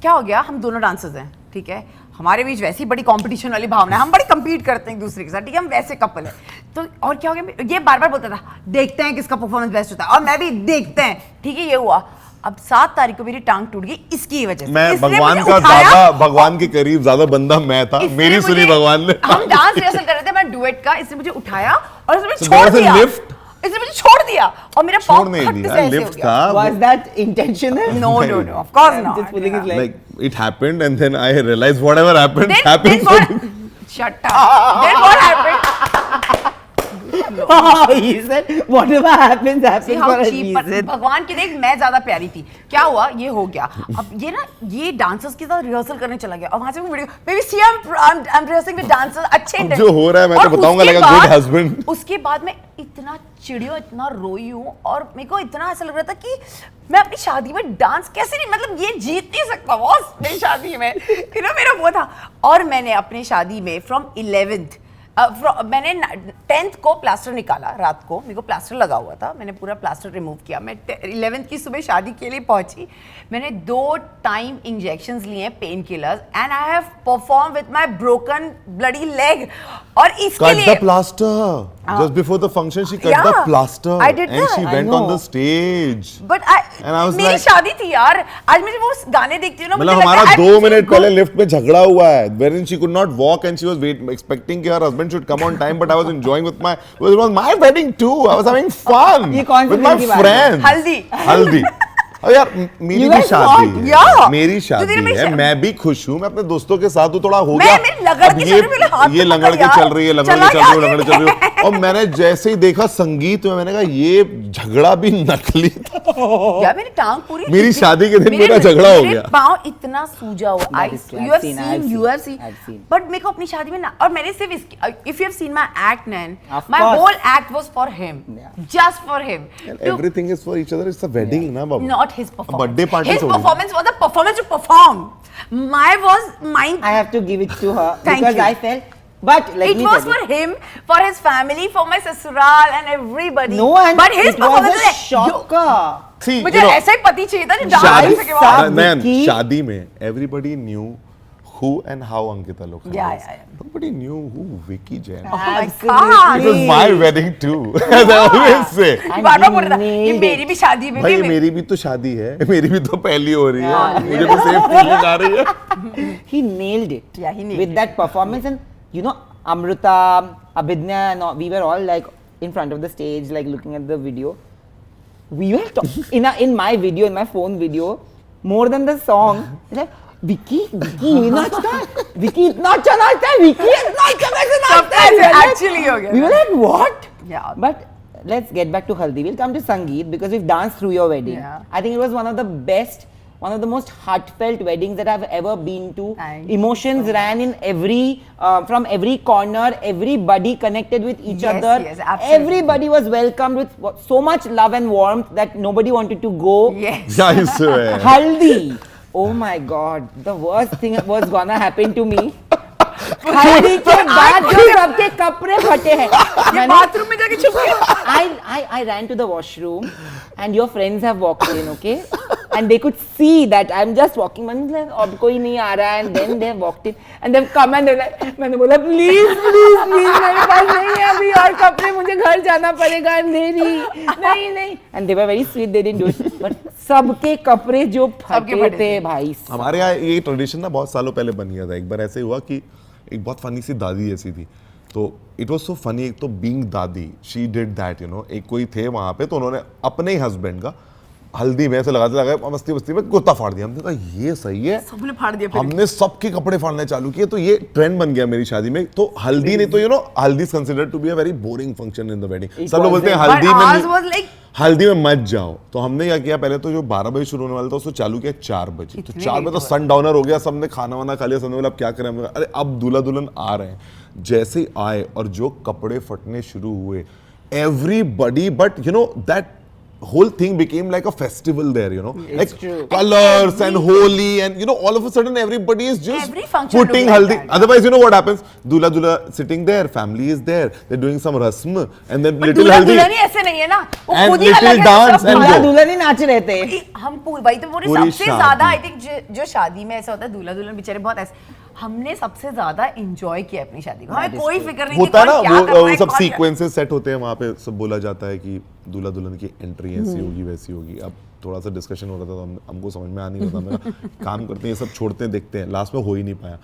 क्या हो गया, हम दोनों डांसर्स हैं, ठीक है, हमारे बीच वैसी बड़ी कंपटीशन वाली भावना है, हम बड़ी compete करते हैं एक दूसरे के साथ, ठीक है, हम वैसे कपल हैं. तो और क्या हो गया, ये बार बार बोलता था देखते हैं किसका परफॉर्मेंस बेस्ट होता है, और मैं भी देखते हैं, ठीक है. ये हुआ. अब 7 तारीख को मेरी टांग टूट गई इसकी वजह से. मैं इसने भगवान मुझे का उठाया ज्यादा भगवान के करीब ज्यादा बंदा मैं था. इसने मेरी सुनी मुझे- भगवान ने. हम डांस रिहर्सल कर रहे थे, मैं डुएट का, इसने मुझे उठाया और इसने मुझे So छोड़ there was a दिया. lift? इसने मुझे छोड़ दिया और मेरा पाँव छोड़ नहीं खट से दिया, ऐसे हो लिफ्ट गया. था. Was that intentional? No, no, no, of course not. Just pulling his leg. Like it happened and then I realized whatever happened Then happened. what? Shut up. Then what happened? He said, whatever happens, See happens how for a cheap. But reason. भगवान की देख मैं ज्यादा प्यारी थी. क्या हुआ, ये हो गया. अब ये ना ये डांसर्स के साथ रिहर्सल करने चला गया और वहां से वो वीडियो बेबी सी I'm rehearsing with dancers अच्छे अब जो हो रहा है मैं तो और बताऊंगा उसके like a good बाद- husband. उसके बाद मैं इतना चिड़ी हूँ, इतना रोई हूँ और मेरे को इतना ऐसा लग रहा था कि मैं अपनी शादी में डांस कैसे नहीं, मतलब ये जीत नहीं सकता बॉस मेरी शादी में. मेरा वो था. और मैंने अपनी शादी में फ्रॉम 11th मैंने 10th को प्लास्टर निकाला रात को, मेरे को प्लास्टर लगा हुआ था, मैंने पूरा प्लास्टर रिमूव किया. मैं 11th की सुबह शादी के लिए पहुंची. मैंने 2 टाइम इंजेक्शंस लिए pain killers and I have perform with my broken bloody leg. और इसके Cut लिए the plaster. Just before the function, she cut Yeah, the plaster. I did and that. she I went on know. the stage. But And I was मेरी like- शादी थी यार. आज मुझे वो गाने देखती हूँ ना, मतलब मुझे हमारा लगता है 2 I'm मिनट feeling पहले good. लिफ्ट में झगड़ा हुआ है wherein she could not walk and she was expecting कि her husband should come on time but I was enjoying with my it was my wedding too. I was having fun ये कौन सी with my दिन की बात है? friends. हल्दी. और यार मेरी You भी guys शादी fought? है. Yeah. मेरी तो शादी तेरी मेरी है, शा- मैं भी खुश हूँ, मैं अपने दोस्तों के साथ हूँ, थोड़ा हो मैं गया. मेरी लंगड़ अब की चल रही है, मेरे हाथ ये में लंगड़ पकड़ की यार. चल रही है, लंगड़ चला की चल रही है, यार. लंगड़ की चल रही है. और मैंने जैसे ही देखा संगीत में, मैंने कहा ये झगड़ा भी नकली था. यार मेरी टांग पूरी मेरी शादी के दिन मेरा झगड़ा हो गया. पाँव इतना सूजा हुआ. That is true. You have I've seen, you have seen. I've seen. But मेरे को अपनी शादी में ना, और मैंने सिर्फ if you have seen my act, Nan, Of my course. whole act was for him, Yeah. just for him. And everything is for each other. It's a wedding, na babu. Not his performance. birthday party His थोड़ी. performance was a performance to perform. Mine. I have to give it to her Thank because you. I felt. But let It me was tell you. for him, for his family, for my sasural and everybody. No, and but his it was performance a shocker. See, मुझे you know, ऐसा ही पति चाहिए था जो dance शादी करने के बाद. नयन, Vicky- शादी में everybody knew who and how Ankita Lokhande Yeah, is. yeah, yeah. Nobody knew who Vicky Jain. Oh my It was my wedding too, as I always say. And bar bar he बोल रहा था ये nailed मेरी it. भी शादी में भाई भी मेरी भी तो शादी है, मेरी भी तो पहली हो रही है, Yeah. मुझे भी सेम फीलिंग आ रही है. He nailed it. Yeah, he nailed with it. that performance, and you know, Amrita, Abhidnya, and all, we were all like in front of the stage, like looking at the video. We were in my video, in my phone video, more than the song. Like, Vicky, ये नाचता है, Vicky इतना अच्छा नाचता है, Vicky इतना अच्छा कैसे नाचता है? सब We were like- actually हो गया. We were like, what? Yeah. But let's get back to Haldi. We'll come to Sangeet because we've danced through your wedding. Yeah. I think it was one of the best, one of the most heartfelt weddings that I've ever been to. Thank Emotions ran in every, from every corner. Everybody connected with each other. Yes, absolutely. Everybody was welcomed with so much love and warmth that nobody wanted to go. Yes. I swear. Haldi. Oh my God, the worst thing was gonna happen to me. हल्दी के बाद जो सबके कपड़े फटे हैं, ये bathroom में जाके छुप गया। I ran to the washroom and your friends have walked in, okay? And they could see that I'm just walking. मैंने like अब कोई नहीं आ रहा है, and then they have walked in and they've come and they're like, मैंने बोला please मेरे पास नहीं है अभी और कपड़े, मुझे घर जाना पड़ेगा, अंधेरी नहीं and they were very sweet, they didn't do it, but सबके कपड़े जो फटे थे भाई। हमारे यहाँ ये ट्रेडिशन ना बहुत सालों पहले बन गया था। एक बार ऐसे हुआ कि एक बहुत फनी सी दादी ऐसी थी, तो इट वाज सो फनी। एक तो बीइंग दादी, she did that, you know. एक कोई थे वहाँ पे, तो उन्होंने अपने ही हस्बैंड का हल्दी में ऐसे लगाते मस्ती में कुर्ता फाड़ दिया। हमने कहा ये सही है, सबने फाड़ दिया। हमने सबके कपड़े फाड़ने चालू किए, तो ये ट्रेंड बन गया मेरी शादी में। तो हल्दी नहीं तो you know haldi is considered to be a very boring function in the wedding. सब लोग बोलते हैं हल्दी में मत जाओ। तो हमने क्या किया, पहले तो जो 12 बजे शुरू होने वाला था उसको चालू किया 4 बजे। तो 4 बजे तो सन डाउनर हो गया, सबने खाना वाना खा लिया। सबने बोला अब क्या करें, अरे अब दूल्हा दुल्हन आ रहे हैं। जैसे ही आए और जो कपड़े फटने शुरू हुए, everybody, but you know that whole thing became like a festival there, you know, it's like true. colors and holy, and you know, all of a sudden everybody is just Every function putting look like haldi. that. Otherwise, you know what happens? Dula sitting there, family is there, they're doing some rasm, and then little haldi दुल्हन ही ऐसे नहीं है ना, वो and खुद ही little अलग है, dance सब and दूल्हा go. दुल्हन ही नाच रहे थे। हम भाई तो पूरी पूरी सबसे शादी। ज्यादा आई थिंक जो शादी में ऐसा होता है, दूल्हा दुल्हन बेचारे बहुत ऐसे, हमने सबसे ज्यादा एंजॉय किया अपनी शादी को। हमें कोई फिक्र नहीं थी होता है ना, कौन क्या कर रहा वो है, सब कौन क्या- सीक्वेंसेस सेट होते हैं वहाँ पे, सब बोला जाता है कि दूल्हा दुल्हन की एंट्री ऐसी होगी वैसी होगी। अब थोड़ा सा डिस्कशन हो रहा था, तो हमको समझ में आ नहीं रहा था। मेरा काम करते हैं, ये सब छोड़ते हैं, देखते हैं, लास्ट में हो ही नहीं पाया।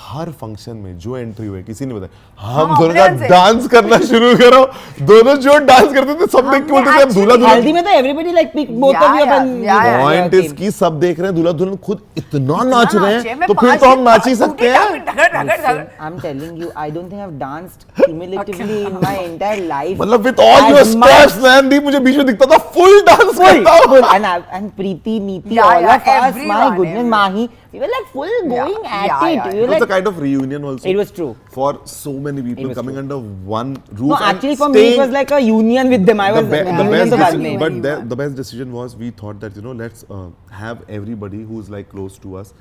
हर फंक्शन में जो एंट्री हुई किसी ने बताया, हम दोनों का डांस करना शुरू करो। दोनों जो डांस करते थे सब देख के बोलते थे दूल्हा दुल्हन। हल्दी में तो everybody like pick both of you अपन। पॉइंट इज कि सब देख रहे हैं, दूल्हा दुल्हन खुद इतना नाच रहे हैं, मैं तो फिर तो हम नाच ही सकते हैं। I'm telling you, I don't think I've danced cumulatively in my entire life. मतलब with all your steps, Nayandeep मुझे बीच में दिखता था फुल डांस करता हूँ। And Preeti, Neeti, Yeah, all yeah, of us, my everyone, goodness, everyone. Mahi, we were like full going at yeah, it. yeah. We were It was like, a kind of reunion also. It was true. For so many people was coming true. under one roof. no, and actually for me it was like a union with them. I was the union best to decision, Badme. but the best decision was we thought that, you know, let's have everybody who's like close to us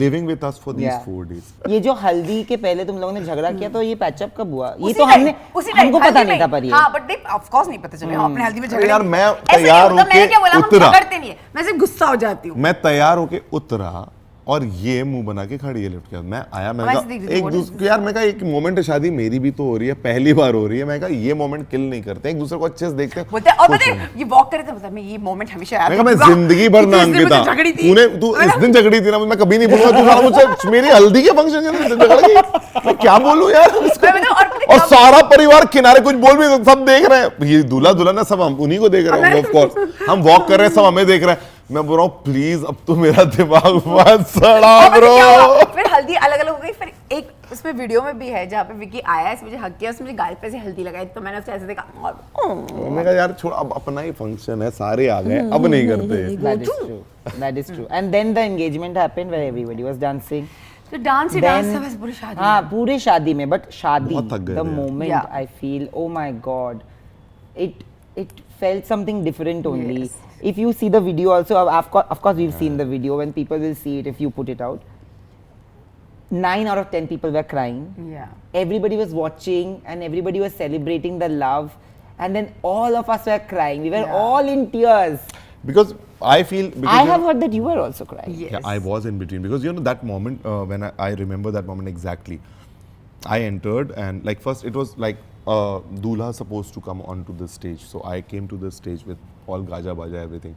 living with us for these Yeah. 4 days. ये जो हल्दी के पहले तुम लोगों ने झगड़ा किया, तो ये पैचअप कब हुआ? ये उसी तो time, हमने उसी time, हमको पता हल्दी नहीं में। था, पर ये हाँ, but they of course नहीं पता चला। हम अपने हल्दी में झगड़े यार, नहीं। मैं ऐसे नहीं तैयार होता, मैंने होके क्या बोला, हम उतरा। झगड़ते नहीं है, मैं सिर्फ गुस्सा हो जाती हूँ। मैं तैयार होके उतरा और ये मुंह बना के खड़ी है लिफ्ट के बाद। मैं आया, मैं वैसे कहा देख रही थी, एक what दूसरे यार, मैं कहा एक मोमेंट है, शादी मेरी भी तो हो रही है, पहली बार हो रही है। मैं कहा ये मोमेंट किल नहीं करते, एक दूसरे को अच्छे से देखते हैं। बोलते हैं, और पता है, ये वॉक करे थे, पता है, मैं ये मोमेंट हमेशा याद मैं कहा मैं रखूंगा। जिंदगी भर ना इस दिन अंकिता, मुझे झगड़ी थी। तू इस दिन झगड़ी थी ना, मैं कभी नहीं भूलूंगा। तू साला मुझसे मेरी हल्दी के फंक्शन के दिन झगड़ गई, मैं क्या बोलूं यार उसको? और सारा परिवार किनारे कुछ बोल भी, सब देख रहे हैं, ये दूल्हा दुल्हन है, सब हम उन्हीं को देख रहे हैं। ऑफ कोर्स हम वॉक कर रहे हैं, सब हमें देख रहे हैं। मैं बोल रहा हूँ प्लीज अब तो मेरा दिमाग मत सड़ा ब्रो। फिर हल्दी अलग अलग हो गई। फिर एक उसमें वीडियो में भी है जहाँ पे विकी आया, इसमें मुझे हक किया, उसने मुझे गाल पे से हल्दी लगाई, तो मैंने उसको ऐसे देखा और मैंने कहा यार छोड़, अब अपना ही फंक्शन है, सारे आ गए, अब नहीं करते। That is true. That is true. And then the engagement happened where everybody was dancing. तो डांस ही डांस था बस पूरी शादी। हाँ, पूरे शादी में, but शादी, बहुत थक गए the थे। moment Yeah. I feel, oh my God, it felt something different only. Yes. If you see the video also, of course we've seen the video, when people will see it if you put it out. 9 out of 10 people were crying. Yeah. Everybody was watching and everybody was celebrating the love, and then all of us were crying. We were Yeah. all in tears. Because I feel, because I you have know, heard that you were also crying. Yes. yeah, I was in between, because you know that moment when I remember that moment exactly. I entered, and like first it was like Dulha supposed to come onto the stage, so I came to the stage with all gaja baja everything.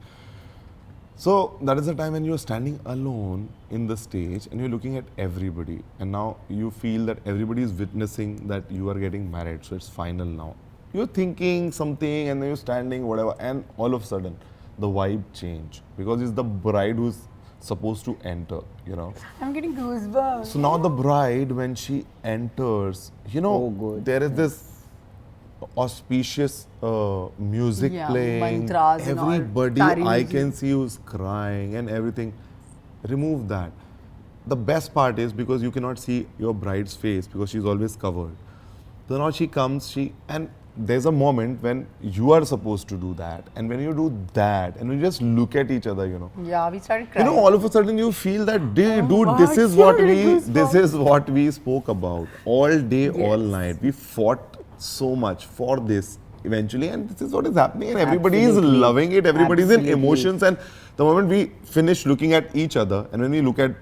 So that is the time when you are standing alone in the stage and you're looking at everybody, and now you feel that everybody is witnessing that you are getting married, so it's final now. You're thinking something and then you're standing whatever, and all of a sudden the vibe change, because it's the bride who's supposed to enter, you know. I'm getting goosebumps. So now the bride, when she enters, you know, Oh, good. there is this auspicious music Yeah, playing, mantras and all, everybody tari I music. can see who's crying and everything. Remove that. The best part is because you cannot see your bride's face because she's always covered. So now she comes, and there's a moment when you are supposed to do that, and when you do that, and we just look at each other, Yeah, we started you crying. know, all of a sudden you feel that, dude, God, this is seriously, this is what we spoke about all day, all Yes. night. We fought so much for this eventually, and this is what is happening, and everybody is Absolutely. loving it. Everybody is in Absolutely. emotions, and the moment we finish looking at each other, and when we look at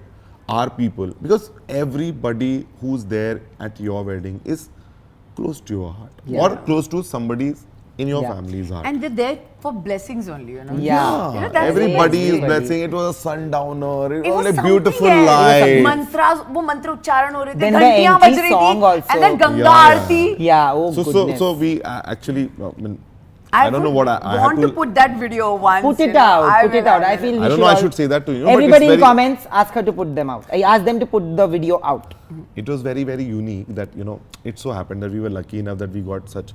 our people, because everybody who's there at your wedding is close to your heart or close to somebody's in your Yeah. family's heart. And they're there for blessings only, Yeah. You know, that's Everybody is Everybody. blessing. It was a sundowner. It It was was a something beautiful there. light. Mantras, वो मंत्र उच्चारण हो रहे थे, Then the घंटियां बज entry रही song थी, also. and then Ganga Yeah, yeah. Aarti. Yeah, oh So goodness. we actually, I don't know what I have want to put that video once. Put you it know. out, put will, it out. I will. feel we I don't know, I all- should say that to you, but Everybody it's in very- comments, ask her to put them out. I asked them to put the video out. It was very, very unique that, it so happened that we were lucky enough that we got such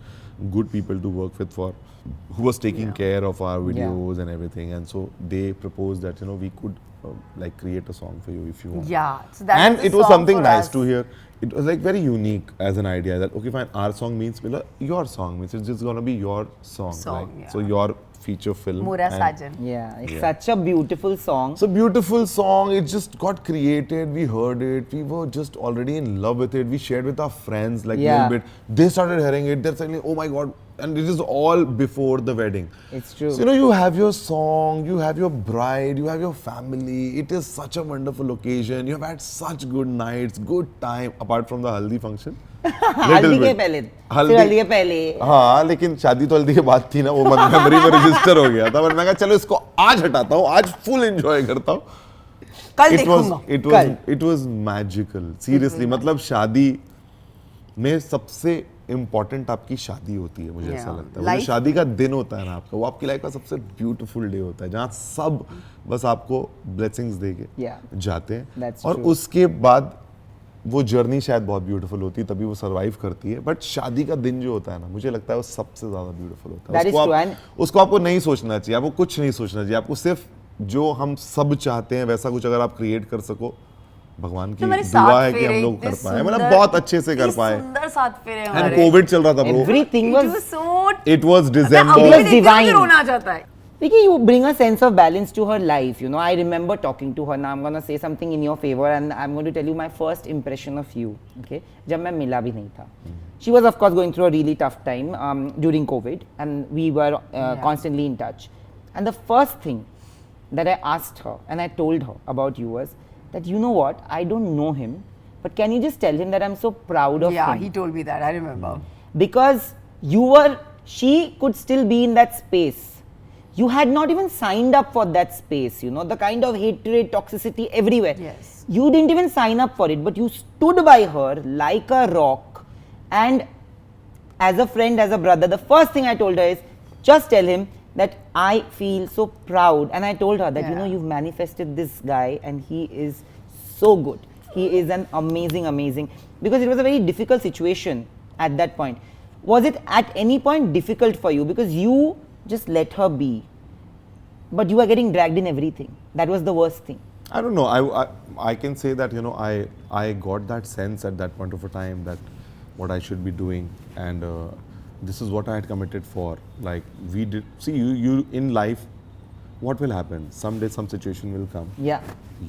good people to work with who was taking care of our videos and everything. And so they proposed that, we could create a song for you if you want. Yeah, so that And was the it was song something for nice us. to hear. It was very unique as an idea that, okay, fine, our song means, your song means it's just going to be your song. So your feature film. Mura and- Sajan. Yeah, it's such a beautiful song. It's a beautiful song. It just got created. We heard it. We were just already in love with it. We shared with our friends a Yeah. little bit. They started hearing it. They're saying, oh my God. And it is all before the wedding. It's true. So, you have your song, you have your bride, you have your family. It is such a wonderful occasion. You have had such good nights, good time, apart from the haldi function. हल्दी के पहले फिर हल्दी के पहले हाँ, लेकिन शादी तो हल्दी के बाद थी ना, वो मेमोरी में रजिस्टर हो गया था, बट मैं कहा चलो इसको आज हटाता हूँ, आज फुल एंजॉय करता हूँ. कल It was देखूंगा. it was magical. Seriously, मतलब शादी में सबसे इम्पोर्टेंट आपकी शादी होती है, मुझे ऐसा लगता है. वो जो Life- शादी का दिन होता है ना आपका, वो आपकी लाइफ का सबसे ब्यूटीफुल डे होता है, जहाँ सब बस आपको ब्लेसिंग्स देके Yeah. जाते हैं. That's और true. उसके बाद वो जर्नी शायद बहुत ब्यूटीफुल होती है, तभी वो सरवाइव करती है. बट शादी का दिन जो होता है ना, मुझे लगता है वो सबसे ज्यादा ब्यूटीफुल होता है. That is उसको true, आप- and- उसको आपको नहीं सोचना चाहिए, आपको कुछ नहीं सोचना चाहिए. आपको सिर्फ जो हम सब चाहते हैं वैसा कुछ अगर आप क्रिएट कर सको, भगवान की तुम्हारे दुआ सात है कि फेरे हम लोग इतने कर पाए, मतलब सुंदर- बहुत अच्छे से कर इतने पाए. सुंदर सात फेरे एंड हमारे. कोविड चल रहा था bro. Everything It was was so. It was अभी डिसम्बर. was भी देखते हो divine. तो रोना आ जाता है. Vicky, you bring a sense of balance to her life. I remember talking to her. Now I'm going to say something in your favor, and I'm going to tell you my first impression of you. Okay, जब मैं मिला भी नहीं था. She was of course going through a really tough time during COVID, and we were constantly in touch. And the first thing that I asked her and I told her about you was that, you know what, I don't know him, but can you just tell him that I'm so proud of Yeah, him? he told me that. I remember. Because she could still be in that space. You had not even signed up for that space, the kind of hatred, toxicity everywhere. Yes. You didn't even sign up for it, but you stood by her like a rock. And as a friend, as a brother, the first thing I told her is, just tell him that I feel so proud. And I told her that, Yeah. you've manifested this guy and he is so good. He is an amazing, because it was a very difficult situation at that point. Was it at any point difficult for you? Because you just let her be, but you are getting dragged in everything. That was the worst thing. I don't know. I can say that I got that sense at that point of a time that what I should be doing, and this is what I had committed for. Like we did. See, you in life, what will happen? Someday some situation will come. Yeah.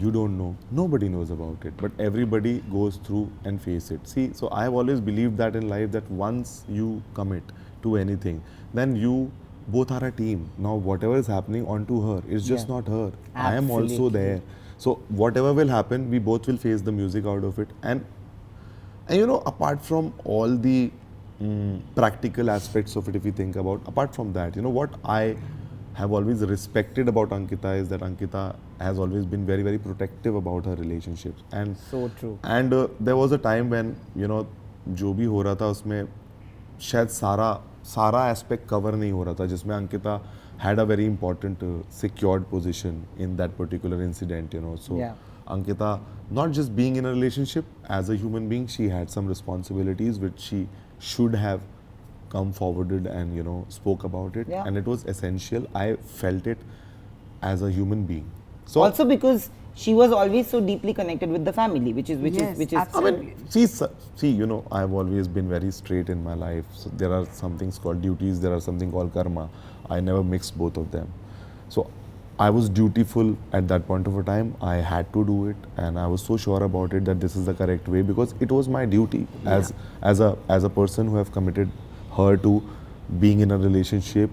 You don't know. Nobody knows about it, but everybody goes through and face it. See, so I have always believed that in life, that once you commit to anything, then you both are a team. Now whatever is happening onto her, it's just Yeah. not her. I am also Absolutely. there. So whatever will happen, we both will face the music out of it. And apart from all the practical aspects of it, if you think about, apart from that, what I have always respected about Ankita is that Ankita has always been very, very protective about her relationships. And So true. And there was a time when, जो भी हो रहा था उसमें शायद सारा aspect cover नहीं हो रहा था, जिसमें Ankita had a very important secured position in that particular incident, So Yeah. Ankita, not just being in a relationship, as a human being, she had some responsibilities which she should have come forwarded and spoke about it, Yeah. and it was essential. I felt it as a human being. So Also because she was always so deeply connected with the family, which is Yes, which is absolutely. I've always been very straight in my life. So there are some things called duties, there are something called karma. I never mixed both of them. So I was dutiful at that point of a time. I had to do it, and I was so sure about it that this is the correct way, because it was my duty as a person who have committed her to being in a relationship.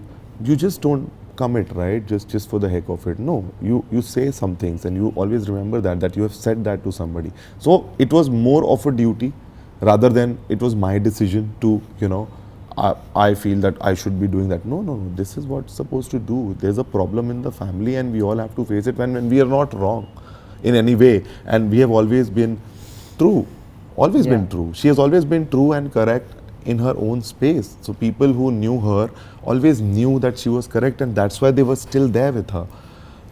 You just don't commit, right? Just for the heck of it. No, you say some things, and you always remember that you have said that to somebody. So it was more of a duty rather than it was my decision to I feel that I should be doing that. No, this is what's supposed to do. There's a problem in the family, and we all have to face it when we are not wrong in any way. And we have always been true, been true. She has always been true and correct in her own space. So people who knew her always knew that she was correct, and that's why they were still there with her.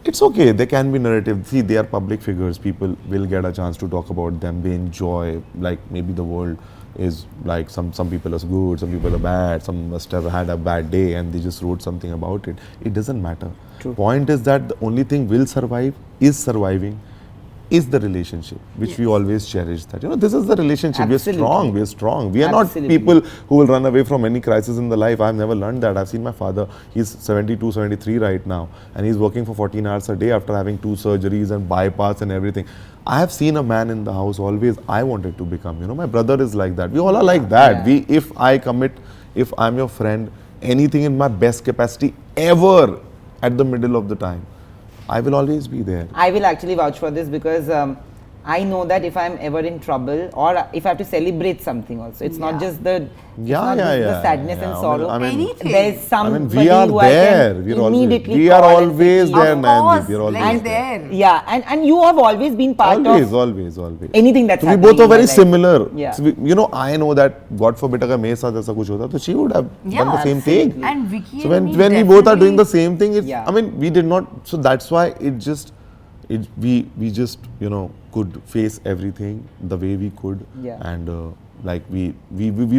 It's okay, they can be narrative. See, they are public figures. People will get a chance to talk about them. They enjoy, like maybe the world is like some people are good, some people are bad, some must have had a bad day and they just wrote something about it. It doesn't matter. True. Point is that the only thing will survive is surviving is the relationship, which we always cherish. That this is the relationship. Absolutely. We are strong. We are Absolutely. not people who will run away from any crisis in the life. I've never learned that. I've seen my father. He's 72, 73 right now, and he's working for 14 hours a day after having 2 surgeries and bypass and everything. I have seen a man in the house always I wanted to become. My brother is like that. We all are like that. Yeah. If I commit, if I'm your friend, anything in my best capacity ever at the middle of the time, I will always be there. I will actually vouch for this because I know that if I'm ever in trouble or if I have to celebrate something also, it's not just the the sadness and sorrow. Anything. There's somebody we are who there. I We're can always, immediately we are call and always say, there, Of Nayandeep. course, We're always like there. there. Yeah, and you have always been part Always. of anything that's So we happening both are in my very life. similar. Yeah. So I know that God forbid अगर मेरे साथ ऐसा कुछ होता तो she would have done the same absolutely. thing. And Vicky So and when me we both are doing definitely- the same thing, it's, Yeah. I mean, we did not. So that's why we just could face everything the way we could, and like we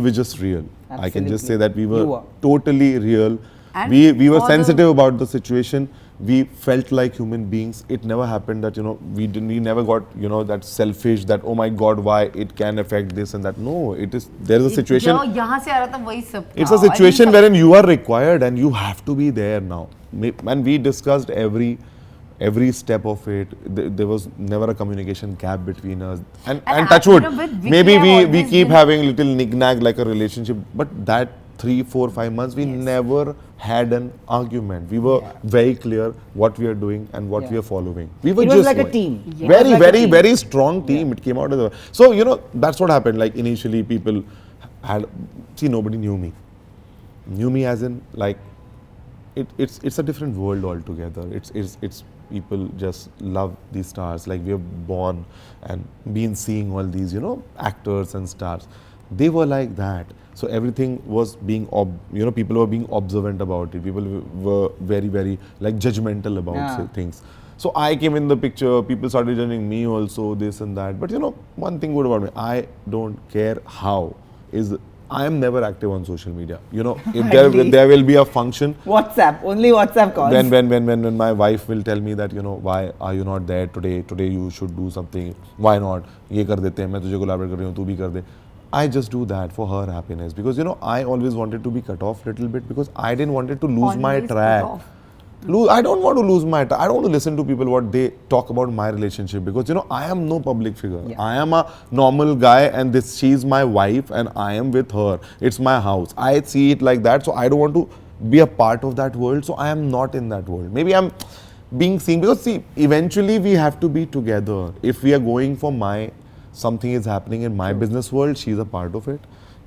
were just real. I can just say that we You were were. totally real. And We were all the- sensitive about the situation. We felt like human beings. It never happened that we never got that selfish, that oh my God, why it can affect this and that. No, there is a situation. जो यहाँ से आ रहा था वही सब It's था। a और situation इन सब- wherein you are required and you have to be there now. And we discussed every step of it. There was never a communication gap between us. And touch wood, with Vicky, maybe I've we always keep been- having little knick-knack like a relationship, but that 3, 4, 5 months, we never had an argument. We were very clear what we are doing and what we are following. We were It was just like a going. team. Yeah. Very, It was like a very, team. very strong team. It came out of the. So that's what happened. Like initially, people nobody knew me. Knew me as in like, it's a different world altogether. It's people just love these stars. Like we are born and been seeing all these actors and stars. They were like that. So everything was being people were being observant about it. People were very, very like judgmental about things. So I came in the picture. People started judging me also, this and that. But one thing good about me, I don't care how. I am never active on social media. If there will be a function. WhatsApp, only WhatsApp calls. When my wife will tell me that why are you not there today? Today you should do something. Why not? ये कर देते हैं. मैं तुझे collaborate कर रही हूँ. तू भी कर दे. I just do that for her happiness because I always wanted to be cut off little bit because I didn't wanted to lose my Always cut track. off. I don't want to lose my track. I don't want to listen to people what they talk about my relationship because I am no public figure. Yeah. I am a normal guy and she's my wife and I am with her. It's my house. I see it like that, so I don't want to be a part of that world. So I am not in that world. Maybe I'm being seen because eventually we have to be together. If we are going for something is happening in my business world, she's a part of it.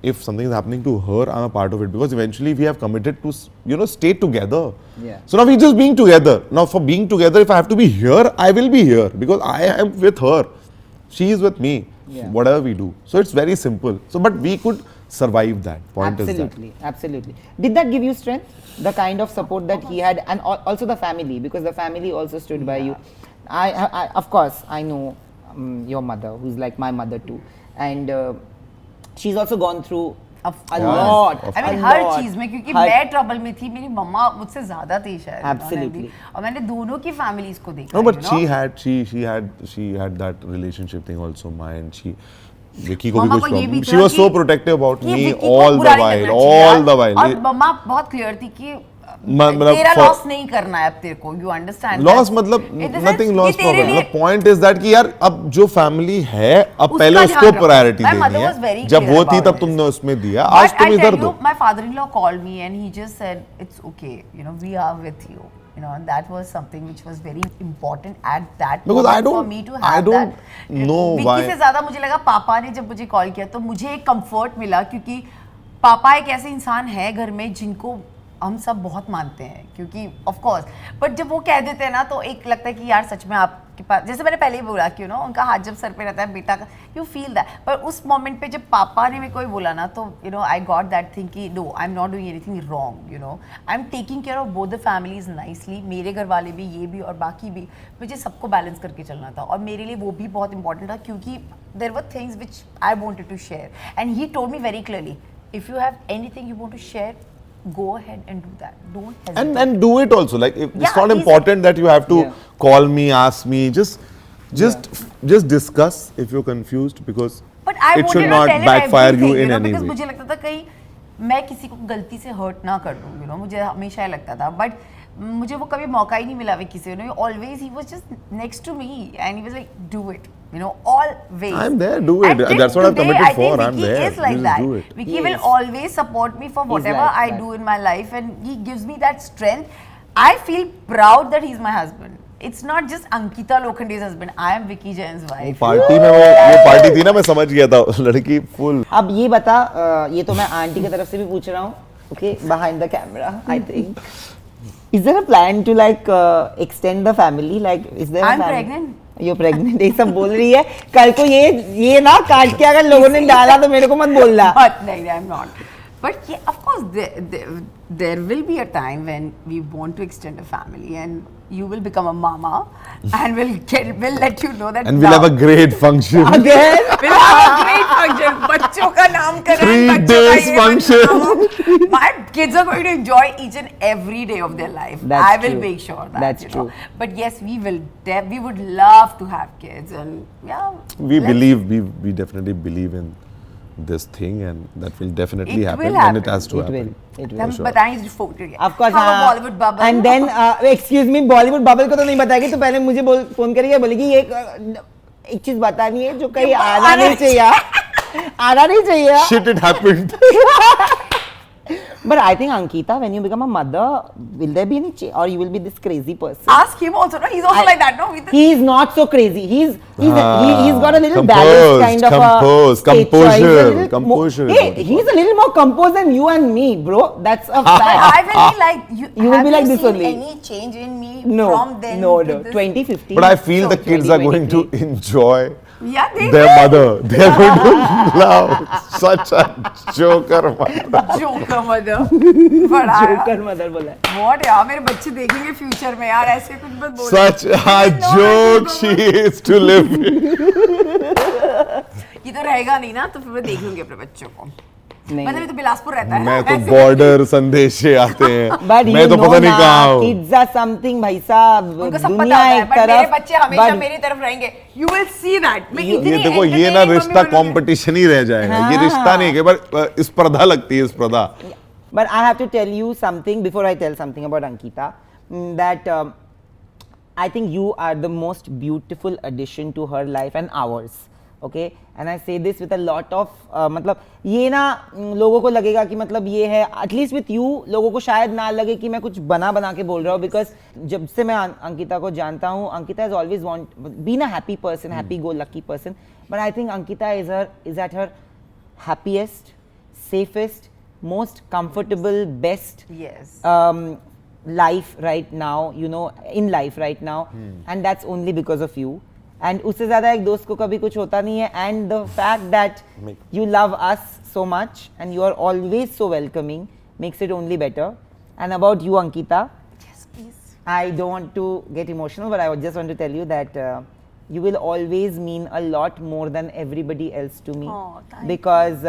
If something is happening to her, I'm a part of it because eventually we have committed to stay together. Yeah. So now we're just being together. Now for being together, if I have to be here, I will be here because I am with her. She is with me. Yeah. Whatever we do. So it's very simple. So but we could survive that. Point is that. Absolutely. Did that give you strength? The kind of support that he had, and also the family, because the family also stood by you. I of course I know your mother, who's like my mother too, and she's also gone through A lot. I mean हर चीज में, क्योंकि मैं trouble में थी, मेरी मम्मा मुझसे ज्यादा थी शायद. Absolutely. और मैंने दोनों की फैमिलीज को देखा. No, but she had that relationship thing also. Mine, Vicky को भी कुछ problem. She was so protective about me all the while. और मम्मा बहुत क्लियर थी कि तेरा लॉस नहीं करना है अब तेरे को. You understand? लॉस मतलब nothing lost for her. The point is that कि यार अब जो फैमिली है, अब पहले उसको प्रायोरिटी देनी है. जब वो थी तब तुमने उसमें दिया, आज तुम इधर दो. My father-in-law called me and he just said it's okay, you know, we are with you. You know, and that was something which was very important at that because moment for me to have I don't that. know why. Vicky से ज्यादा मुझे लगा पापा ने जब मुझे call किया तो मुझे एक कंफर्ट मिला, क्योंकि पापा एक ऐसे इंसान है घर में जिनको हम सब बहुत मानते हैं, क्योंकि ऑफ कोर्स, बट जब वो कह देते हैं ना तो एक लगता है कि यार सच में आपके पास, जैसे मैंने पहले ही बोला कि उनका हाथ जब सर पे रहता है बेटा का, यू फील दैट. पर उस मोमेंट पे जब पापा ने मेरे को बोला ना तो आई गॉट दैट थिंग कि no, I am not doing anything wrong, I am taking care of both the families nicely. मेरे घर वाले भी, ये भी और बाकी भी, मुझे सबको बैलेंस करके चलना था. और मेरे लिए वो भी बहुत इंपॉर्टेंट था, क्योंकि there were things which I wanted to share and he told me very clearly, if you have anything you want to share, go ahead and do that. Don't hesitate. And do it also. Like it's not important that you have to call me, ask me. Just discuss if you're confused, because it should not backfire you in any way. Because मुझे लगता था कहीं मैं किसी को गलती से hurt ना कर दूँ. मुझे हमेशा ये लगता था. But मुझे वो कभी मौका ही नहीं मिला विक्की से. Always he was just next to me and he was like, do it. Always. I'm there, do it. That's what I've committed for. I'm there. Vicky is like that. Do it. Vicky will always support me for whatever I do in my life, and he gives me that strength. I feel proud that he's my husband. It's not just Ankita Lokhande's husband. I am Vicky Jain's wife. Party में वो party थी ना, मैं समझ गया था लड़की full. अब ये बता, ये तो मैं आंटी की तरफ से भी पूछ रहा हूँ. Okay, behind the camera, I think. Is there a plan to like extend the family? Like, is there? I'm pregnant. You're pregnant. ये सब बोल रही है. कल को ये ना काट के अगर लोगों ने डाला तो मेरे को मत बोलना. But no, I'm not. But yeah, of course, there will be a time when we want to extend a family, and you will become a mama, and we'll let you know that. And we'll have a great function. Again? We'll have a great function. बच्चों का नामकरण. 3 days function. My kids are going to enjoy each and every day of their life. That's I will true. make sure that. That's true. But yes, we will. We would love to have kids, and yeah. We definitely believe in this thing, and that will definitely happen, and it has to happen. It will. हम बताएंगे photo. Of course. Bollywood Bubble. And then excuse me, Bollywood Bubble को तो नहीं बताएगी, तो पहले मुझे phone करेगी, बोलेगी ये एक चीज बतानी है जो कहीं आना नहीं चाहिए. आना नहीं चाहिए. Shit, it happened. But I think Ankita, when you become a mother, will there be any change, or you will be this crazy person? Ask him also. No, he's also like that. No, he's not so crazy. He's got a little balanced kind of composure. Hey, he's a little more composed than you and me, bro. That's a fact. I will be like you. You will be like this only. Any change in me from then? No. 2015. But I feel the kids are going to enjoy. Yeah, their mother. They are going to love such a joker mother. Joker mother. Joker mother बोला. What यार, मेरे बच्चे देखेंगे future में यार, ऐसे कुछ मत बोलो. Such a joke she is to live with. ये तो रहेगा नहीं ना, तो फिर मैं देख लूंगी अपने बच्चों को. मतलब ये तो बिलासपुर रहता है. मैं तो बॉर्डर संदेशे आते हैं. मैं तो पता नहीं कहाँ हूँ. Kids are something भाई साहब. उनको सब पता होता है. बट मेरे बच्चे हमेशा मेरी तरफ रहेंगे. You will see that. ये देखो, ये ना रिश्ता कंपटीशन ही रह जाएगा. ये रिश्ता नहीं है, पर स्पर्धा लगती है, स्पर्धा. But I have to tell you something before I tell something about Ankita, that I think you are the most beautiful addition to her life and ours. Okay, and I say this with a lot of मतलब ये ना लोगों को लगेगा कि मतलब ये है, at least with you लोगों को शायद ना लगे कि मैं कुछ बना के बोल रहा हूँ, because जब से मैं अंकिता को जानता हूँ, Ankita has always been a happy person, happy go lucky person, but I think Ankita is at her happiest, safest, most comfortable, best life right now, in life right now, and that's only because of you. And उससे ज़्यादा एक दोस्त को कभी कुछ होता नहीं है. And the fact that you love us so much and you are always so welcoming makes it only better. And about you, Ankita, yes, please. I don't want to get emotional, but I just want to tell you that you will always mean a lot more than everybody else to me. Oh, thank because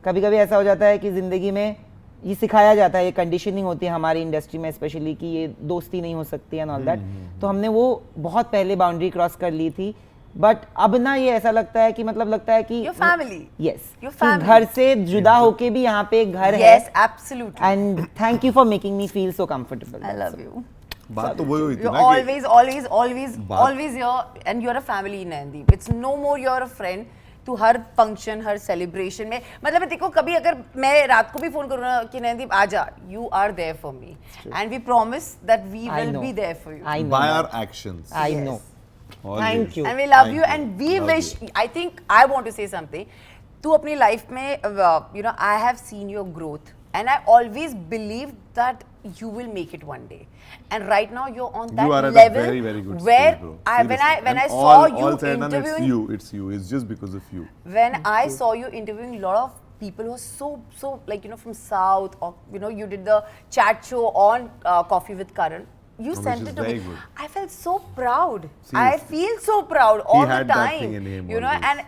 कभी कभी ऐसा हो जाता है कि ज़िंदगी में ये सिखाया जाता है, ये कंडीशनिंग होती है हमारी इंडस्ट्री में स्पेशली कि ये दोस्ती नहीं हो सकती एंड ऑल दैट। तो हमने वो बहुत पहले बाउंड्री क्रॉस कर ली थी, बट अब ना ये ऐसा लगता है कि मतलब लगता है कि Your family. Yes, Your family. घर से जुदा होके भी यहाँ पे एक घर Yes, है। absolutely. And thank you for making me feel so comfortable. I love you. बात तो वही हुई थी You're ना कि always here, and you're a family in Nayandeep. It's no more you're a friend. तू हर फंक्शन, हर सेलिब्रेशन में, मतलब देखो कभी अगर मैं रात को भी फोन करूँ ना कि नयनदीप आजा, you are there for me, and we promise that we I will know. be there for you. I know by that. our actions. I Yes. know. Always. Thank you. And we love Thank you, you. and we Love wish. you. I think I want to say something. तू अपनी life में, I have seen your growth, and I always believed that you will make it one day. And right now you're on that You are at level a very, very good where stage, bro. when I Seriously. saw And you all said and done, interviewing, it's you. It's just because of you. when I saw you interviewing a lot of people who are so like from South, or you did the chat show on Coffee with Karan. You Which sent is it to very me. good. I felt so proud. Seriously. I feel so proud all the had that time. thing in him You know, always. and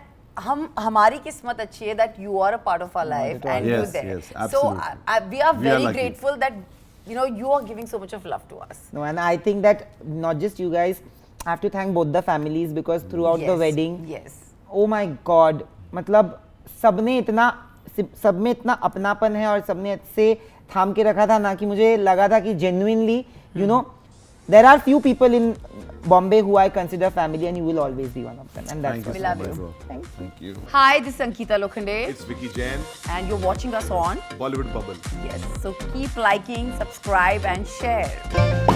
हमारी किस्मत अच्छी है that you are a part of our life and Yes, you're there. yes, So absolutely. we are We are very lucky. grateful that you are giving so much of love to us. No, and I think that not just you guys, I have to thank both the families because throughout the Yes, wedding, yes. oh my God, मतलब सबने इतना, सब में इतना अपनापन है और सबने से थाम के रखा था ना कि मुझे लगा था कि genuinely, there are few people in Bombay who I consider family, and you will always be one of them, and that's Thank you We so love much, you. bro. Thank you. Thank you. Hi, this is Ankita Lokhande, It's Vicky Jain, and you're watching us on. Bollywood Bubble. Yes, so keep liking, subscribe, and share.